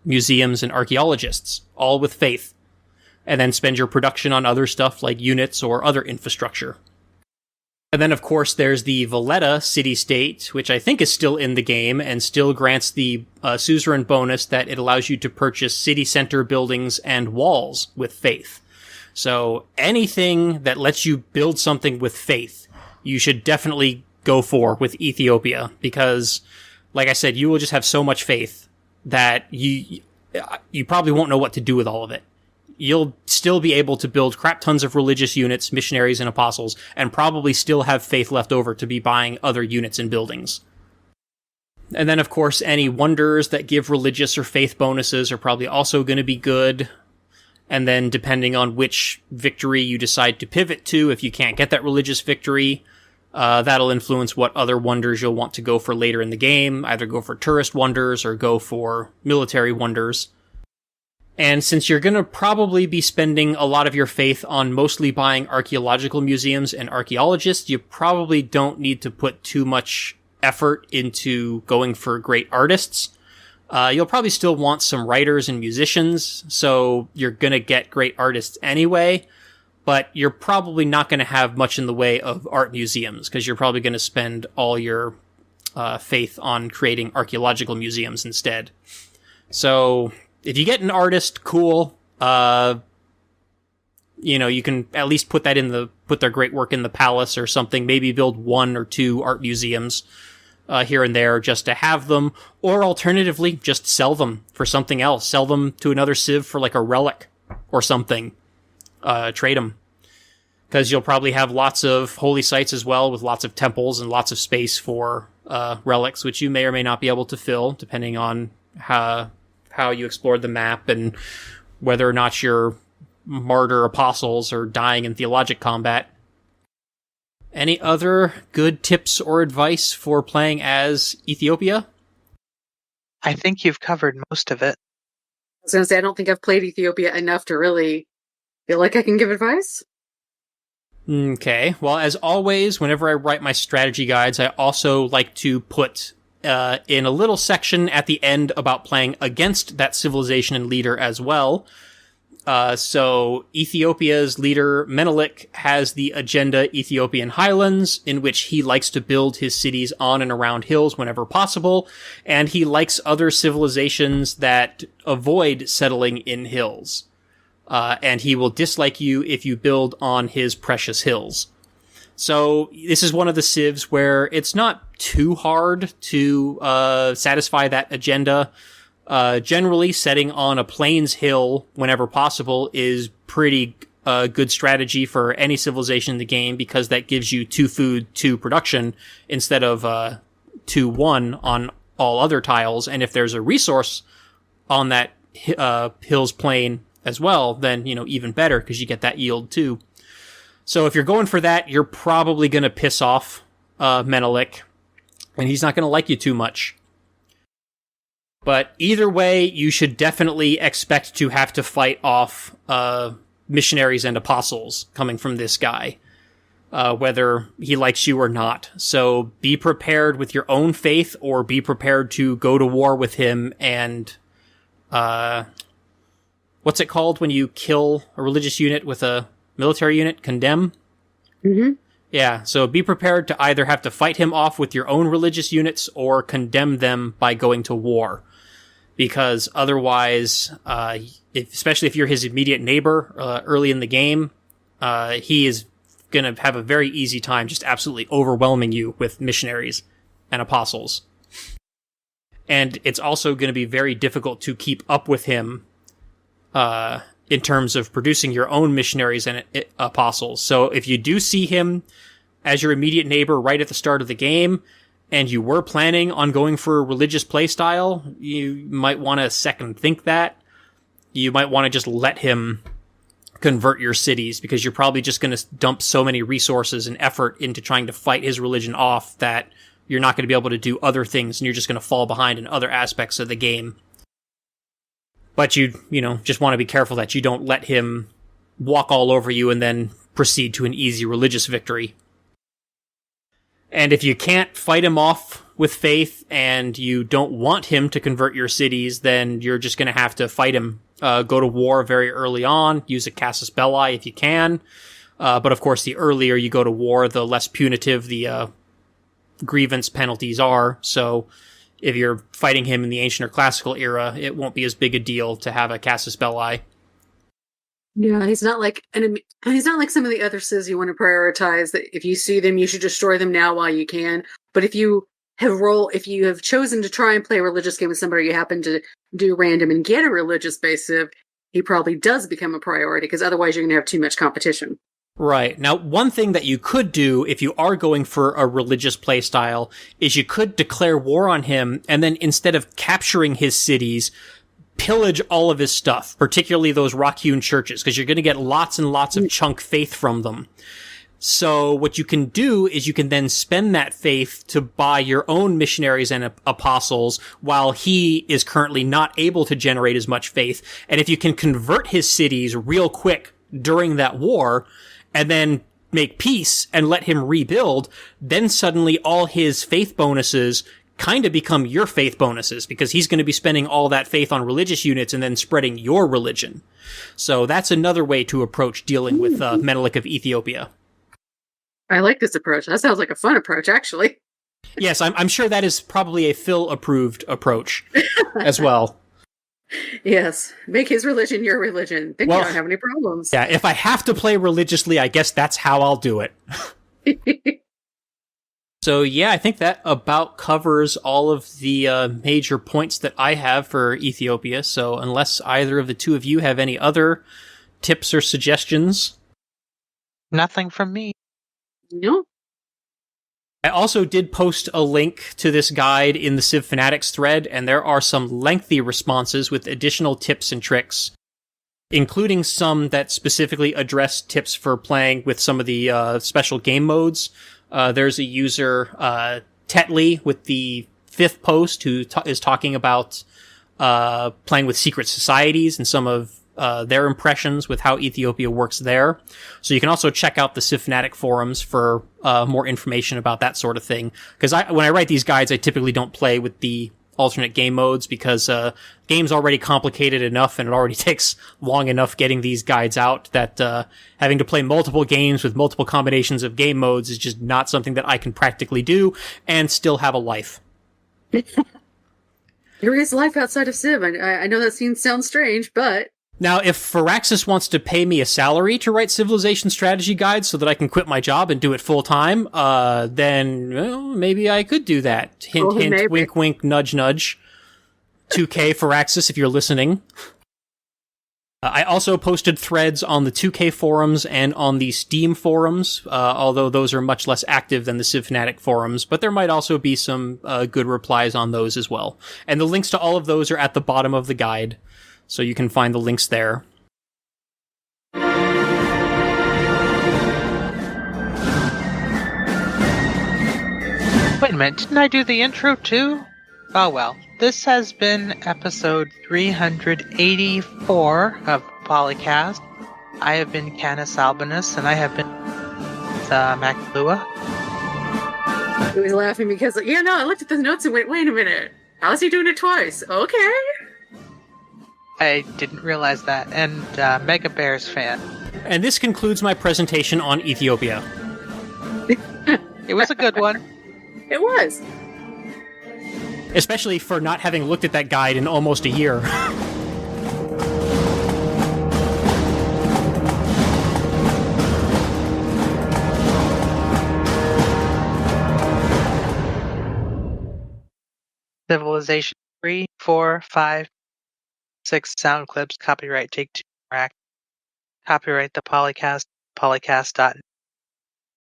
museums and archaeologists, all with faith, and then spend your production on other stuff like units or other infrastructure. And then, of course, there's the Valletta city-state, which I think is still in the game and still grants the suzerain bonus that it allows you to purchase city center buildings and walls with faith. So anything that lets you build something with faith, you should definitely go for with Ethiopia, because, like I said, you will just have so much faith that you probably won't know what to do with all of it. You'll still be able to build crap tons of religious units, missionaries, and apostles, and probably still have faith left over to be buying other units and buildings. And then, of course, any wonders that give religious or faith bonuses are probably also going to be good. And then, depending on which victory you decide to pivot to, if you can't get that religious victory, that'll influence what other wonders you'll want to go for later in the game. Either go for tourist wonders or go for military wonders. And since you're going to probably be spending a lot of your faith on mostly buying archaeological museums and archaeologists, you probably don't need to put too much effort into going for great artists. You'll probably still want some writers and musicians, so you're going to get great artists anyway, but you're probably not going to have much in the way of art museums, because you're probably going to spend all your faith on creating archaeological museums instead. So if you get an artist, cool. You can at least put their great work in the palace or something. Maybe build 1 or 2 art museums here and there just to have them, or alternatively, just sell them for something else. Sell them to another civ for like a relic or something. Trade them. Because you'll probably have lots of holy sites as well, with lots of temples and lots of space for relics, which you may or may not be able to fill, depending on how you explored the map and whether or not your martyr apostles are dying in theologic combat. Any other good tips or advice for playing as Ethiopia? I think you've covered most of it. I was going to say, I don't think I've played Ethiopia enough to really feel like I can give advice. Okay. Well, as always, whenever I write my strategy guides, I also like to put in a little section at the end about playing against that civilization and leader as well. So Ethiopia's leader, Menelik, has the agenda Ethiopian Highlands, in which he likes to build his cities on and around hills whenever possible, and he likes other civilizations that avoid settling in hills. And he will dislike you if you build on his precious hills. So this is one of the civs where it's not too hard to satisfy that agenda. Generally, setting on a plains hill whenever possible is pretty good strategy for any civilization in the game, because that gives you 2 food, 2 production, instead of 2-1 on all other tiles. And if there's a resource on that hill's plain as well, then, even better, because you get that yield too. So if you're going for that, you're probably going to piss off Menelik, and he's not going to like you too much. But either way, you should definitely expect to have to fight off missionaries and apostles coming from this guy, whether he likes you or not. So be prepared with your own faith, or be prepared to go to war with him and... what's it called when you kill a religious unit with a military unit? Condemn? Mm-hmm. Yeah, so be prepared to either have to fight him off with your own religious units or condemn them by going to war. Because otherwise, especially if you're his immediate neighbor early in the game, he is going to have a very easy time just absolutely overwhelming you with missionaries and apostles. And it's also going to be very difficult to keep up with him in terms of producing your own missionaries and apostles. So if you do see him as your immediate neighbor right at the start of the game, and you were planning on going for a religious playstyle, you might want to second think that. You might want to just let him convert your cities, because you're probably just going to dump so many resources and effort into trying to fight his religion off that you're not going to be able to do other things, and you're just going to fall behind in other aspects of the game. But you just want to be careful that you don't let him walk all over you and then proceed to an easy religious victory. And if you can't fight him off with faith and you don't want him to convert your cities, then you're just going to have to fight him. Go to war very early on. Use a casus belli if you can. But of course, the earlier you go to war, the less punitive the grievance penalties are. So if you're fighting him in the ancient or classical era, it won't be as big a deal to have a casus belli. Yeah, he's not like he's not like some of the other civs you want to prioritize. That if you see them, you should destroy them now while you can. But if you have chosen to try and play a religious game with somebody, you happen to do random and get a religious base civ, he probably does become a priority because otherwise you're going to have too much competition. Right. Now, one thing that you could do if you are going for a religious playstyle is you could declare war on him, and then instead of capturing his cities, pillage all of his stuff, particularly those rock-hewn churches, because you're going to get lots and lots of chunk faith from them. So what you can do is you can then spend that faith to buy your own missionaries and apostles while he is currently not able to generate as much faith. And if you can convert his cities real quick during that war and then make peace and let him rebuild, then suddenly all his faith bonuses kind of become your faith bonuses because he's going to be spending all that faith on religious units and then spreading your religion. So that's another way to approach dealing with Menelik of Ethiopia. I like this approach. That sounds like a fun approach, actually. Yes, I'm sure that is probably a Phil-approved approach as well. Yes, make his religion your religion. Then you don't have any problems. Yeah, if I have to play religiously, I guess that's how I'll do it. So yeah, I think that about covers all of the major points that I have for Ethiopia. So unless either of the two of you have any other tips or suggestions. Nothing from me. No. I also did post a link to this guide in the Civ Fanatics thread, and there are some lengthy responses with additional tips and tricks, including some that specifically address tips for playing with some of the special game modes. There's a user, Tetley, with the 5th post who is talking about playing with secret societies and some of their impressions with how Ethiopia works there. So you can also check out the Civ Fanatic forums for more information about that sort of thing. Because when I write these guides, I typically don't play with the alternate game modes because game's already complicated enough and it already takes long enough getting these guides out that having to play multiple games with multiple combinations of game modes is just not something that I can practically do and still have a life. There is life outside of Civ. I know that sounds strange, but... Now, if Firaxis wants to pay me a salary to write civilization strategy guides so that I can quit my job and do it full time, then maybe I could do that. Hint, hint, maybe. Wink, wink, nudge, nudge. 2K Firaxis, if you're listening. I also posted threads on the 2K forums and on the Steam forums, although those are much less active than the Civ Fanatic forums, but there might also be some good replies on those as well. And the links to all of those are at the bottom of the guide. So you can find the links there. Wait a minute, didn't I do the intro too? Oh well. This has been episode 384 of PolyCast. I have been CanusAlbinus, and I have been Makahlua. He was laughing because, I looked at the notes and went, wait a minute. How's he doing it twice? Okay. I didn't realize that. And MegaBearsFan. And this concludes my presentation on Ethiopia. It was a good one. It was. Especially for not having looked at that guide in almost a year. Civilization 3, 4, 5, 6 sound clips. Copyright Take Two. Copyright the PolyCast. PolyCast.net.